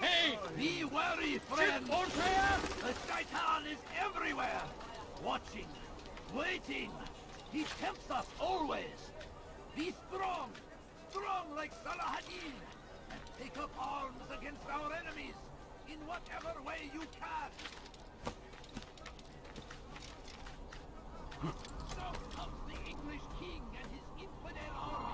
Hey, be wary, friend! The Shaitan is everywhere, watching waiting. He tempts us always. Be strong, strong like Salahadin, and take up arms against our enemies in whatever way you can. So comes the English king and his infidel army.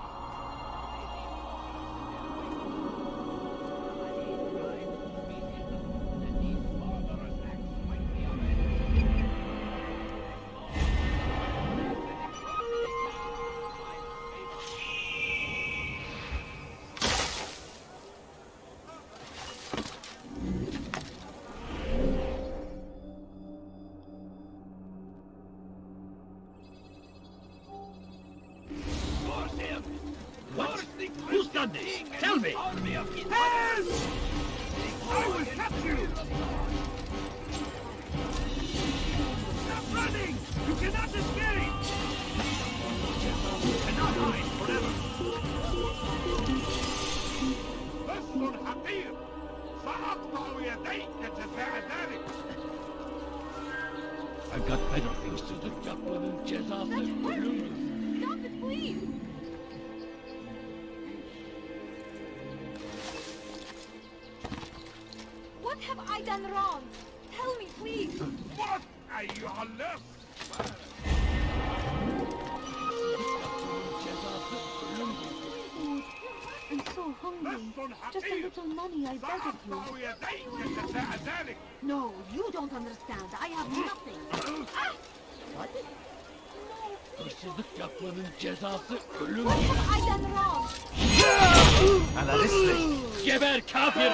Who's done this? Tell me! Help! I will catch you! Stop running! You cannot escape! You cannot hide forever! بس حقير سأقطع يديك جزاء ذلك. I've got better things to do. Stop it, please! What have I done wrong? Tell me, please! What أيها اللص؟ I'm so hungry. Just a little money, I beg of you. سأقطع يديك جزاء ذلك. No, you don't understand. I have nothing. What? Hırsızlık yapmanın cezası ölüm. What have I done wrong? Geber kafir!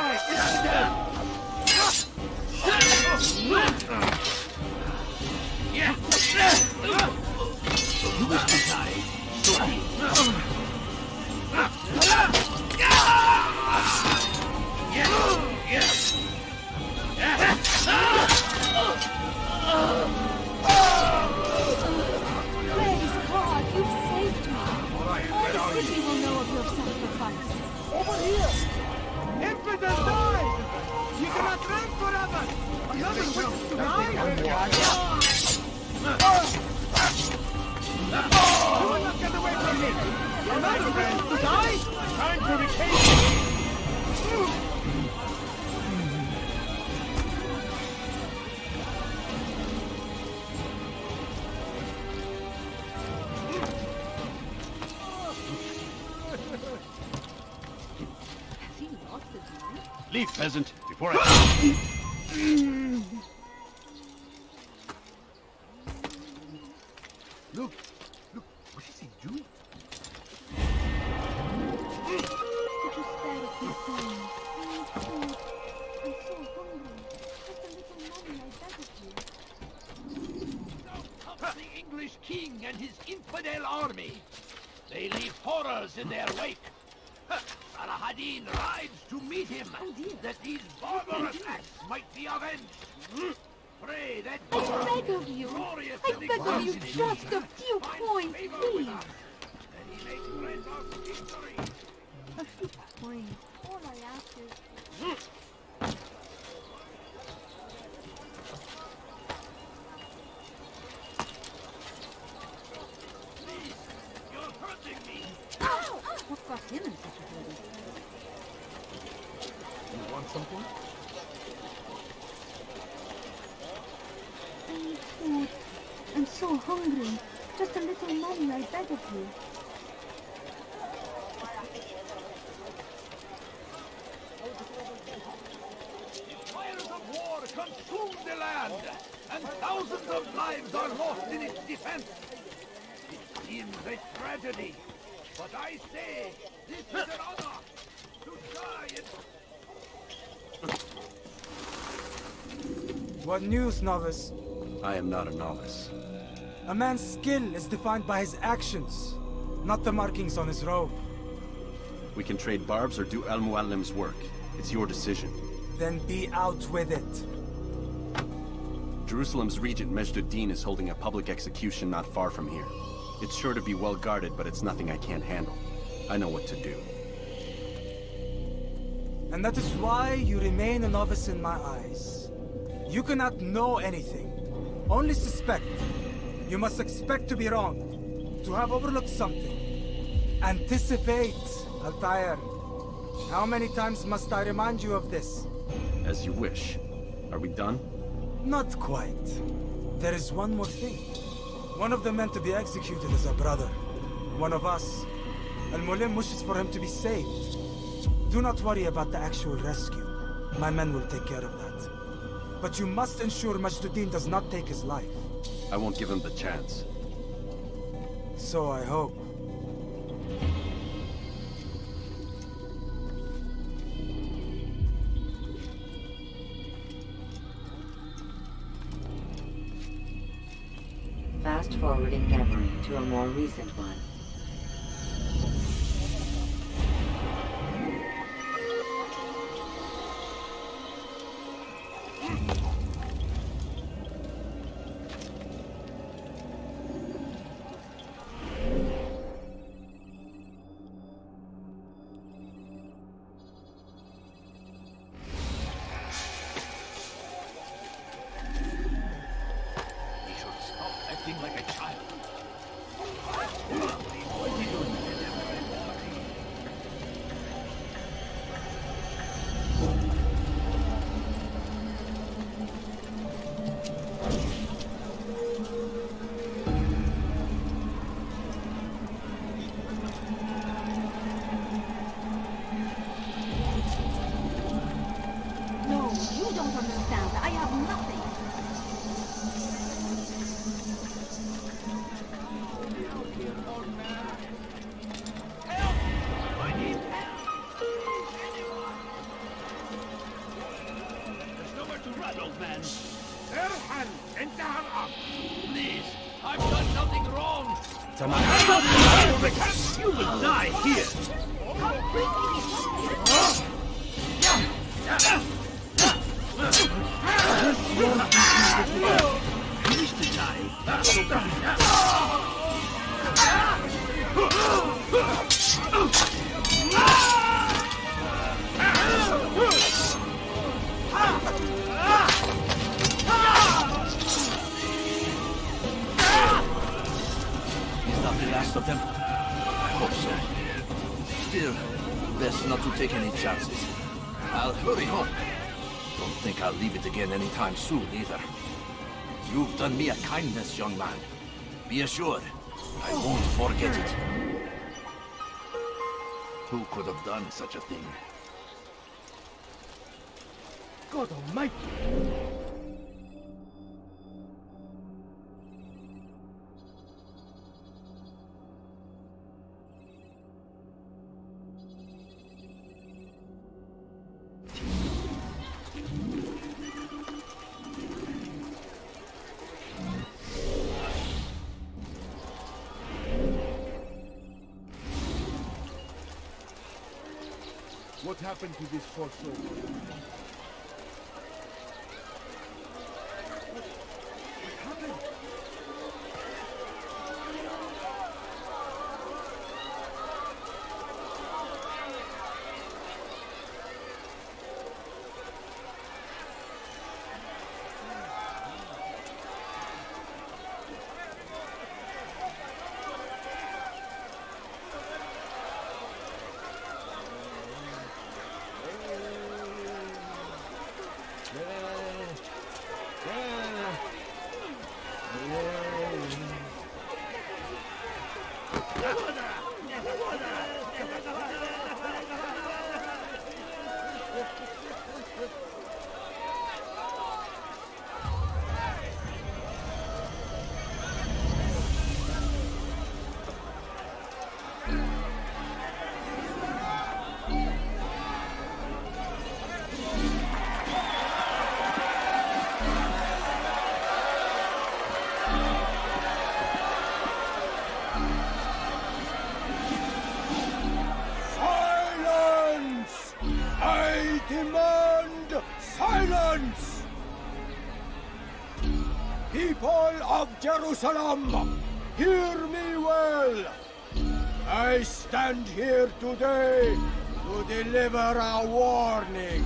You wish to die, so be Praise God, you've saved me. All the city will know of your sacrifice. Over here! Infidel dies! You cannot reign forever! Another witness to die? You will not get away from me! Another witness to die? Time to reclaim. Has he lost his mind? Leave, peasant, before I... Look, what is he doing? Could you spare a few coins? I need food. I'm so hungry. Just a little money, I beg of you. Now comes the English king and his infidel army. They leave horrors in their wake. Salahadin rides to meet him, that these barbarous acts might be avenged. Pray that I beg of you. glorious I and beg of you exalted just a few find coins, favor please. with us, that he may grant us victory. A few coins. All I ask is... Please, you're hurting me. What got him in such a hurry? You want something? I need food. I'm so hungry. Just a little money, I beg of you. Fires of war consume the land, and thousands of lives are lost in its defense. It seems a tragedy, but I say this is an honor to die in... What news, novice? I am not a novice. A man's skill is defined by his actions, not the markings on his robe. We can trade barbs or do Al Muallim's work. It's your decision. Then be out with it. Jerusalem's regent Majd-ud-Din is holding a public execution not far from here. It's sure to be well guarded, but it's nothing I can't handle. I know what to do. And that is why you remain a novice in my eyes. You cannot know anything, only suspect. You must expect to be wrong, to have overlooked something. Anticipate, Altair. How many times must I remind you of this? As you wish. Are we done? Not quite. There is one more thing. One of the men to be executed is a brother. One of us. Al-Mulim wishes for him to be saved. Do not worry about the actual rescue. My men will take care of that. But you must ensure Majduddin does not take his life. I won't give him the chance. So I hope. Fast-forwarding memory to a more recent one. No, you don't understand. I have nothing. There's nowhere to run, old man. Erhan, انتهى الأمر. Please, I've done nothing wrong. Tonight, You will die here. Finish the time. Is that the last of them? I hope so. Still, best not to take any chances. I'll hurry home. Don't think I'll leave it again anytime soon, either. You've done me a kindness, young man. Be assured, I won't forget it. Who could have done such a thing? God almighty. What happened to this poor soul? Silence! People of Jerusalem, hear me well. I stand here today to deliver a warning.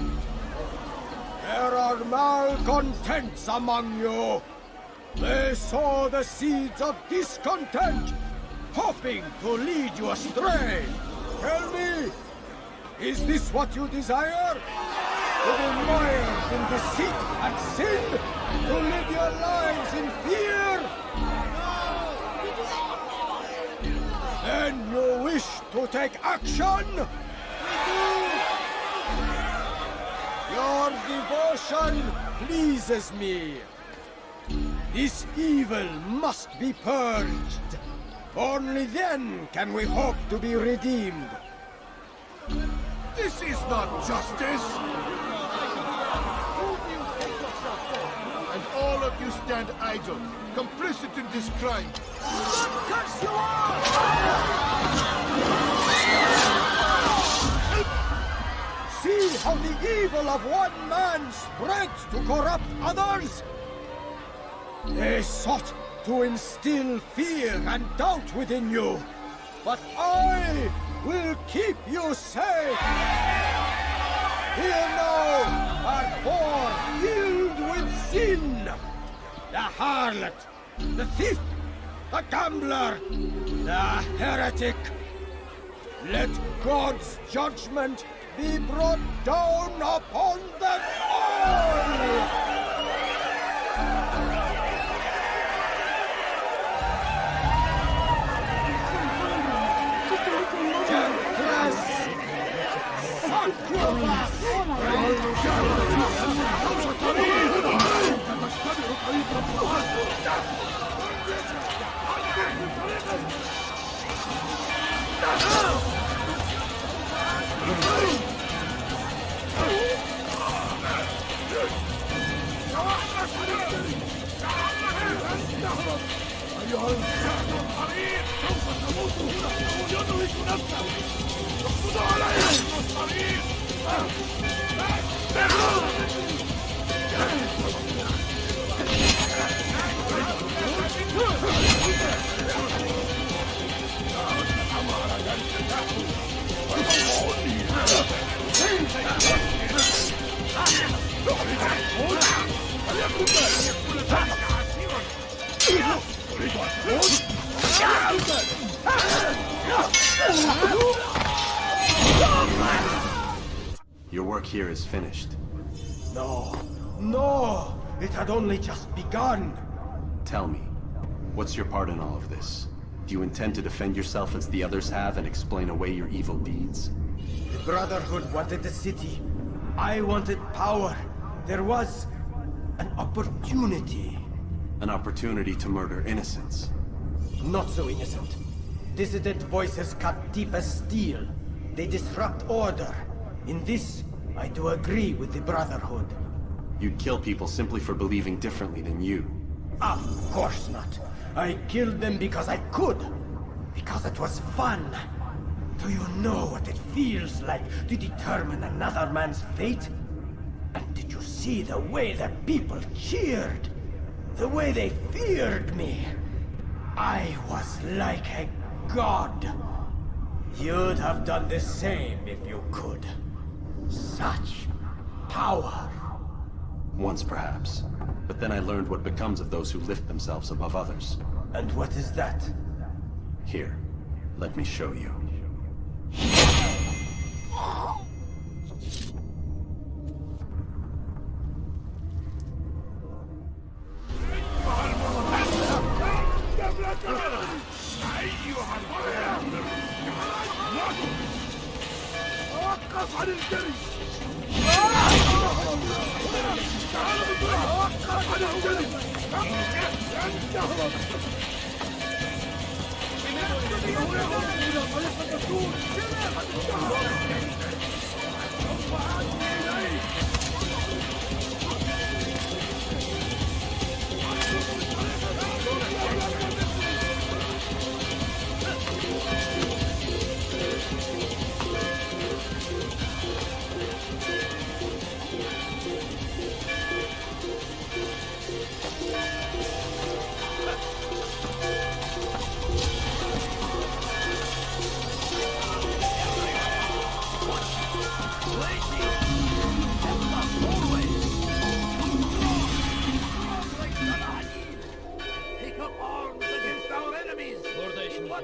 There are malcontents among you, They sow the seeds of discontent, hoping to lead you astray. Tell me, is this what you desire? To be mired in deceit and sin? To live your lives in fear? Then you wish to take action? Your devotion pleases me. This evil must be purged. Only then can we hope to be redeemed. This is not justice! And all of you stand idle, complicit in this crime. Curse you all! See how the evil of one man spreads to corrupt others? They sought to instill fear and doubt within you, but I will keep you safe. Here now are four filled with sin. The harlot, the thief, the gambler, the heretic. Let God's judgment be brought down upon them all! Your work here is finished. No, it had only just begun. Tell me, what's your part in all of this? Do you intend to defend yourself as the others have and explain away your evil deeds? The Brotherhood wanted the city. I wanted power. There was an opportunity. An opportunity to murder innocents. Not so innocent. Dissident voices cut deep as steel. They disrupt order. In this, I do agree with the Brotherhood. You'd kill people simply for believing differently than you. Of course not. I killed them because I could. Because it was fun. Do you know what it feels like to determine another man's fate? And did you see the way the people cheered? The way they feared me? I was like a god. You'd have done the same if you could. Such power. Once perhaps. But then I learned what becomes of those who lift themselves above others. And what is that? Here, let me show you.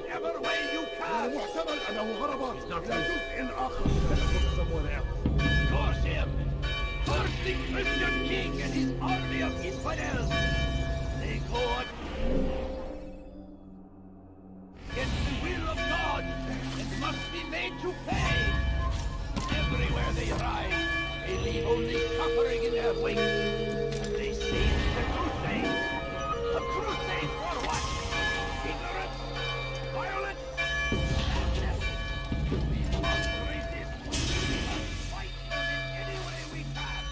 whatever way you can. He's not someone else. Curse him! Curse the Christian king and his army of infidels! They go against the will of God and must be made to pay! Everywhere they ride, they leave only suffering in their wake. And they say it's a crusade. A crusade for what? Ignorance? Violence? Madness? We must resist. Fight them in any way we can.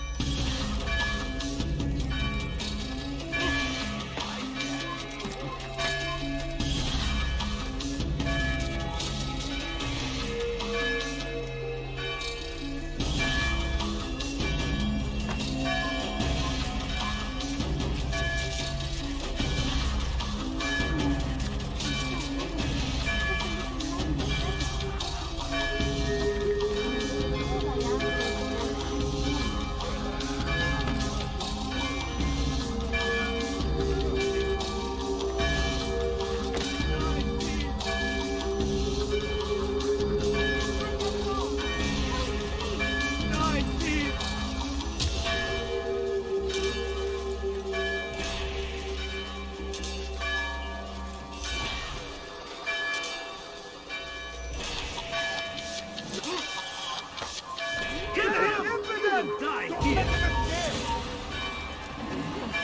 Kill him! You'll die here!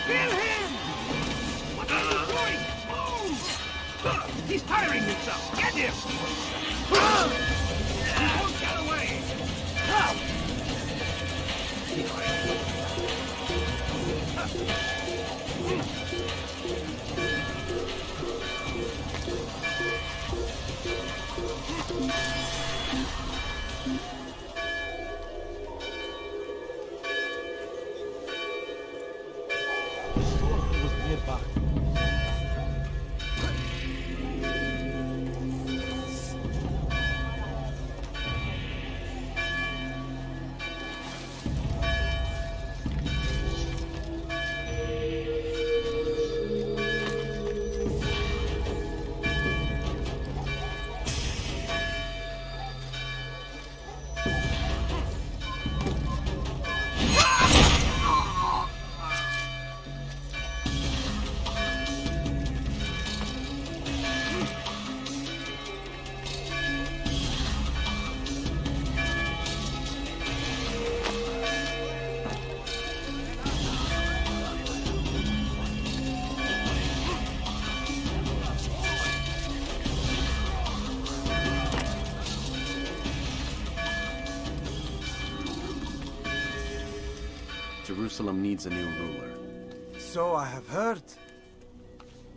Kill him! What are you doing? Move! He's tiring himself! Get him! He won't get away! Was nearby. Jerusalem needs a new ruler. So I have heard.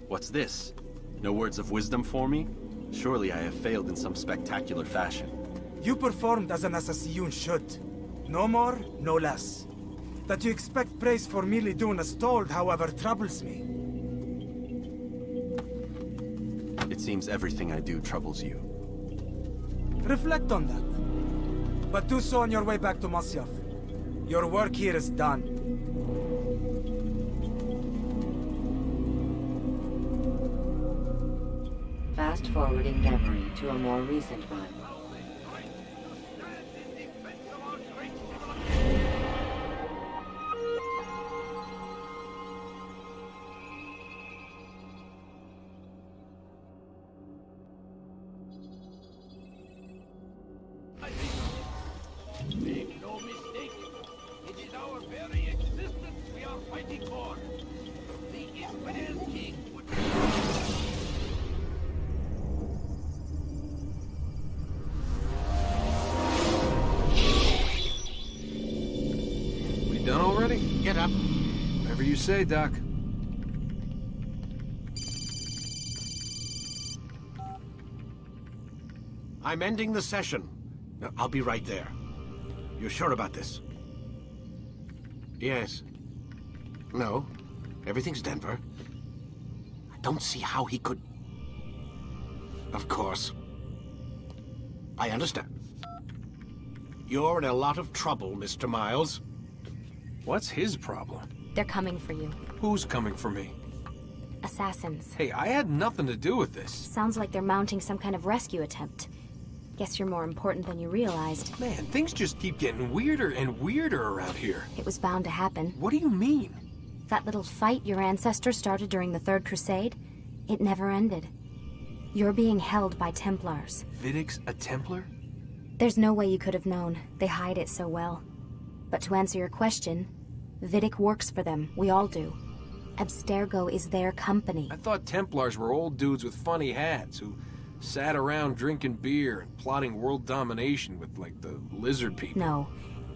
What's this? No words of wisdom for me? Surely I have failed in some spectacular fashion. You performed as an assassin should. No more, no less. That you expect praise for merely doing as told, however, troubles me. It seems everything I do troubles you. Reflect on that. But do so on your way back to Masyaf. Your work here is done. Fast-forwarding memory to a more recent one. Make no mistake, it is our very existence we are fighting for. The infidel king would... We done already? Get up. Whatever you say, Doc. I'm ending the session. No, I'll be right there. You're sure about this? Yes. No. Everything's Denver. I don't see how he could... Of course. I understand. You're in a lot of trouble, Mr. Miles. What's his problem? They're coming for you. Who's coming for me? Assassins. Hey, I had nothing to do with this. Sounds like they're mounting some kind of rescue attempt. Guess you're more important than you realized. Man, things just keep getting weirder and weirder around here. It was bound to happen. What do you mean? That little fight your ancestors started during the Third Crusade, it never ended. You're being held by Templars. Vidic's a Templar? There's no way you could have known. They hide it so well. But to answer your question, Vidic works for them. We all do. Abstergo is their company. I thought Templars were old dudes with funny hats who sat around drinking beer and plotting world domination with, like, the lizard people. No,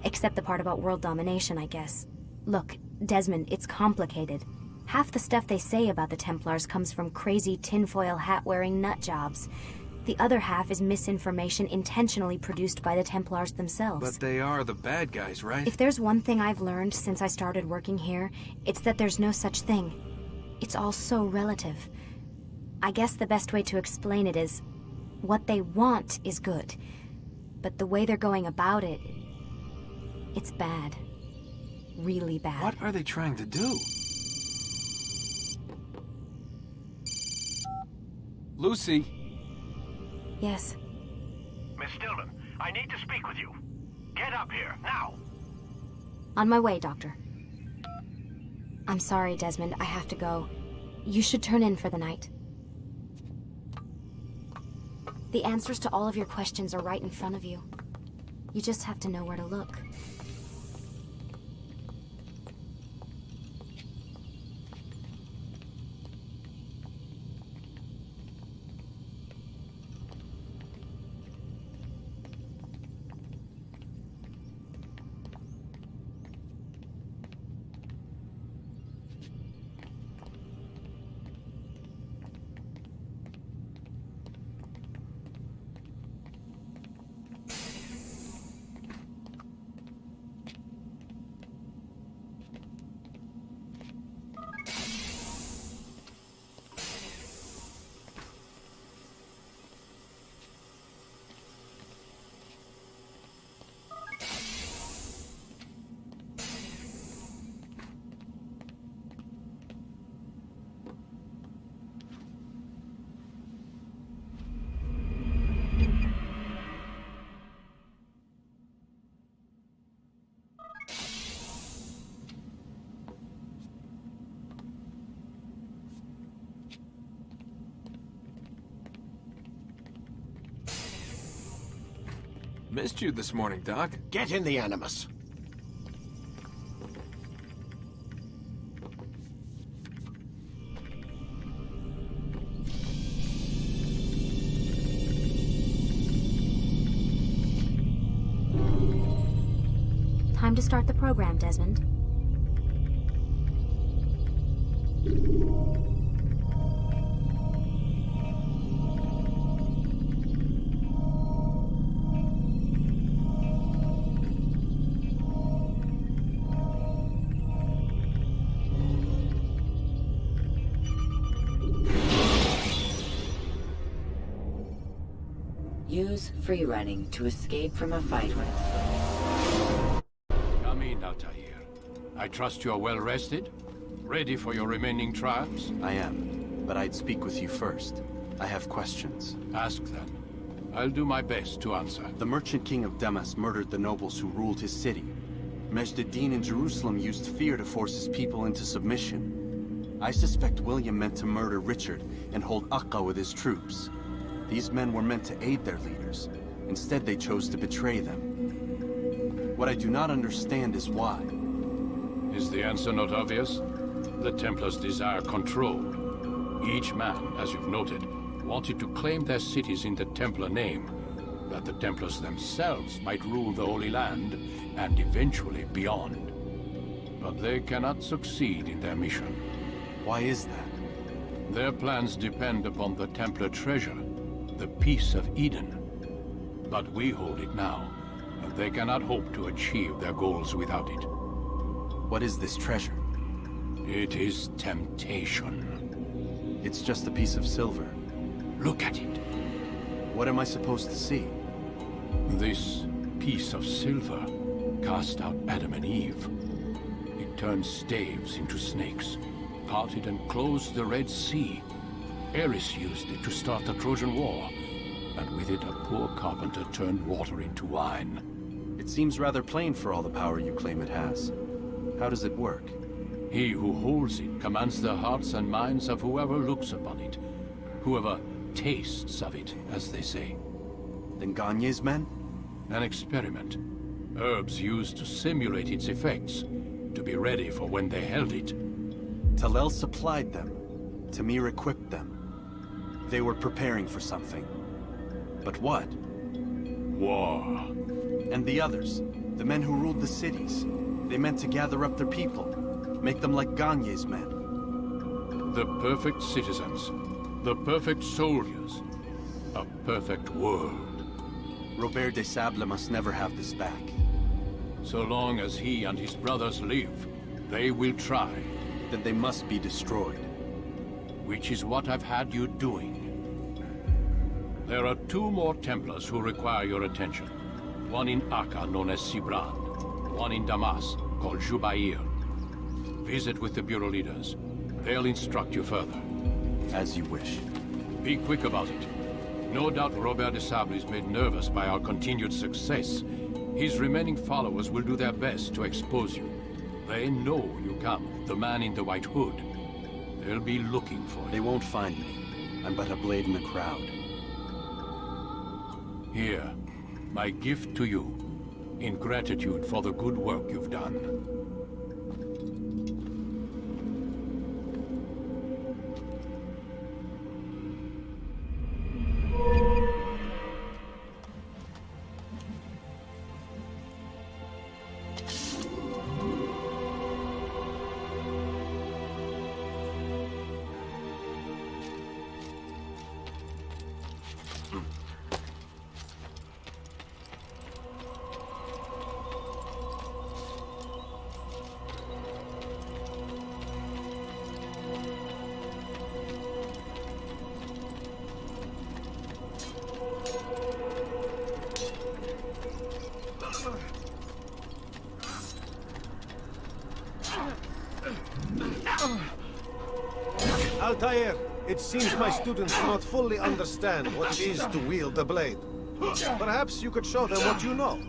except the part about world domination, I guess. Look, Desmond, it's complicated. Half the stuff they say about the Templars comes from crazy tinfoil hat-wearing nutjobs. The other half is misinformation intentionally produced by the Templars themselves. But they are the bad guys, right? If there's one thing I've learned since I started working here, it's that there's no such thing. It's all so relative. I guess the best way to explain it is, what they want is good. But the way they're going about it, it's bad. Really bad. What are they trying to do? Lucy? Yes. Miss Stillman, I need to speak with you. Get up here, now! On my way, Doctor. I'm sorry, Desmond. I have to go. You should turn in for the night. The answers to all of your questions are right in front of you. You just have to know where to look. Missed you this morning, Doc. Get in the Animus. Time to start the program, Desmond. Use free running to escape from a fight with. Come in, Altair. I trust you're well rested? Ready for your remaining trials? I am, but I'd speak with you first. I have questions. Ask them. I'll do my best to answer. The merchant king of Damas murdered the nobles who ruled his city. Majd-ad-Din in Jerusalem used fear to force his people into submission. I suspect William meant to murder Richard and hold Akka with his troops. These men were meant to aid their leaders. Instead, they chose to betray them. What I do not understand is why. Is the answer not obvious? The Templars desire control. Each man, as you've noted, wanted to claim their cities in the Templar name, that the Templars themselves might rule the Holy Land and eventually beyond. But they cannot succeed in their mission. Why is that? Their plans depend upon the Templar treasure, the Peace of Eden. But we hold it now, and they cannot hope to achieve their goals without it. What is this treasure? It is temptation. It's just a piece of silver. Look at it. What am I supposed to see? This piece of silver cast out Adam and Eve. It turns staves into snakes, parted and closed the Red Sea. Eris used it to start the Trojan War, and with it a poor carpenter turned water into wine. It seems rather plain for all the power you claim it has. How does it work? He who holds it commands the hearts and minds of whoever looks upon it. Whoever tastes of it, as they say. Then Gagne's men? An experiment. Herbs used to simulate its effects, to be ready for when they held it. Talel supplied them. Tamir equipped them. They were preparing for something. But what? War. And the others, the men who ruled the cities, they meant to gather up their people, make them like Gagne's men. The perfect citizens, the perfect soldiers, a perfect world. Robert de Sable must never have this back. So long as he and his brothers live, they will try. Then they must be destroyed. Which is what I've had you doing. There are 2 more Templars who require your attention. One in Akka, known as Sibran. One in Damas, called Jubair. Visit with the Bureau leaders. They'll instruct you further. As you wish. Be quick about it. No doubt Robert de Sable is made nervous by our continued success. His remaining followers will do their best to expose you. They know you come, the man in the white hood. They'll be looking for you. They won't find me. I'm but a blade in the crowd. Here, my gift to you, in gratitude for the good work you've done. Altair, it seems my students do not fully understand what it is to wield the blade. Perhaps you could show them what you know.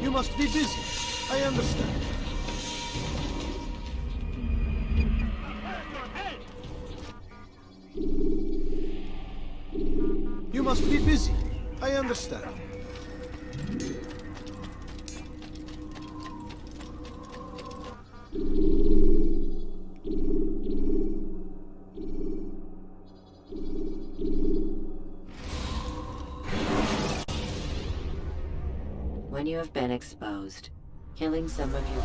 You must be busy. I understand. You must be busy. I understand. when you have been exposed, killing some of your...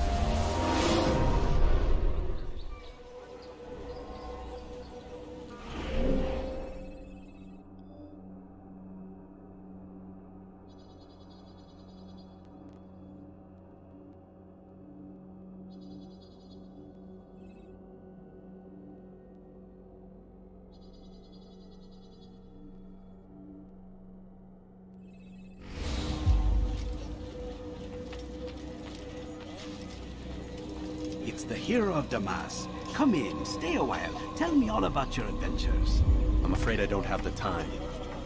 It's the hero of Damas. Come in, stay a while. Tell me all about your adventures. I'm afraid I don't have the time.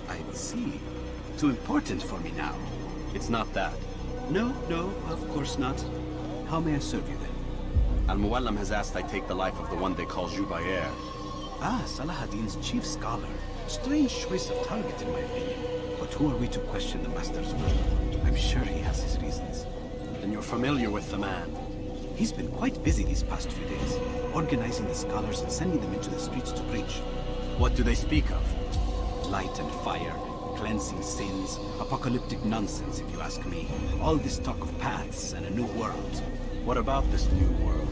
I see. Too important for me now. It's not that. No, of course not. How may I serve you then? Al-Muallam has asked I take the life of the one they call Jubair. Ah, Salahadin's chief scholar. Strange choice of target in my opinion. But who are we to question the master's will? I'm sure he has his reasons. Then you're familiar with the man. He's been quite busy these past few days, organizing the scholars and sending them into the streets to preach. What do they speak of? Light and fire, cleansing sins, apocalyptic nonsense if you ask me. All this talk of paths and a new world. What about this new world?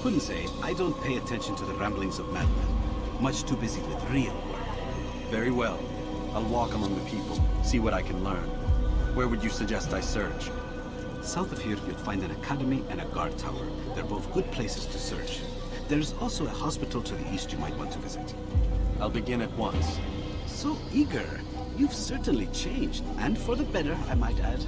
Couldn't say. I don't pay attention to the ramblings of madmen. Much too busy with real work. Very well. I'll walk among the people, see what I can learn. Where would you suggest I search? South of here, you'd find an academy and a guard tower. They're both good places to search. There's also a hospital to the east you might want to visit. I'll begin at once. So eager. You've certainly changed, and for the better, I might add.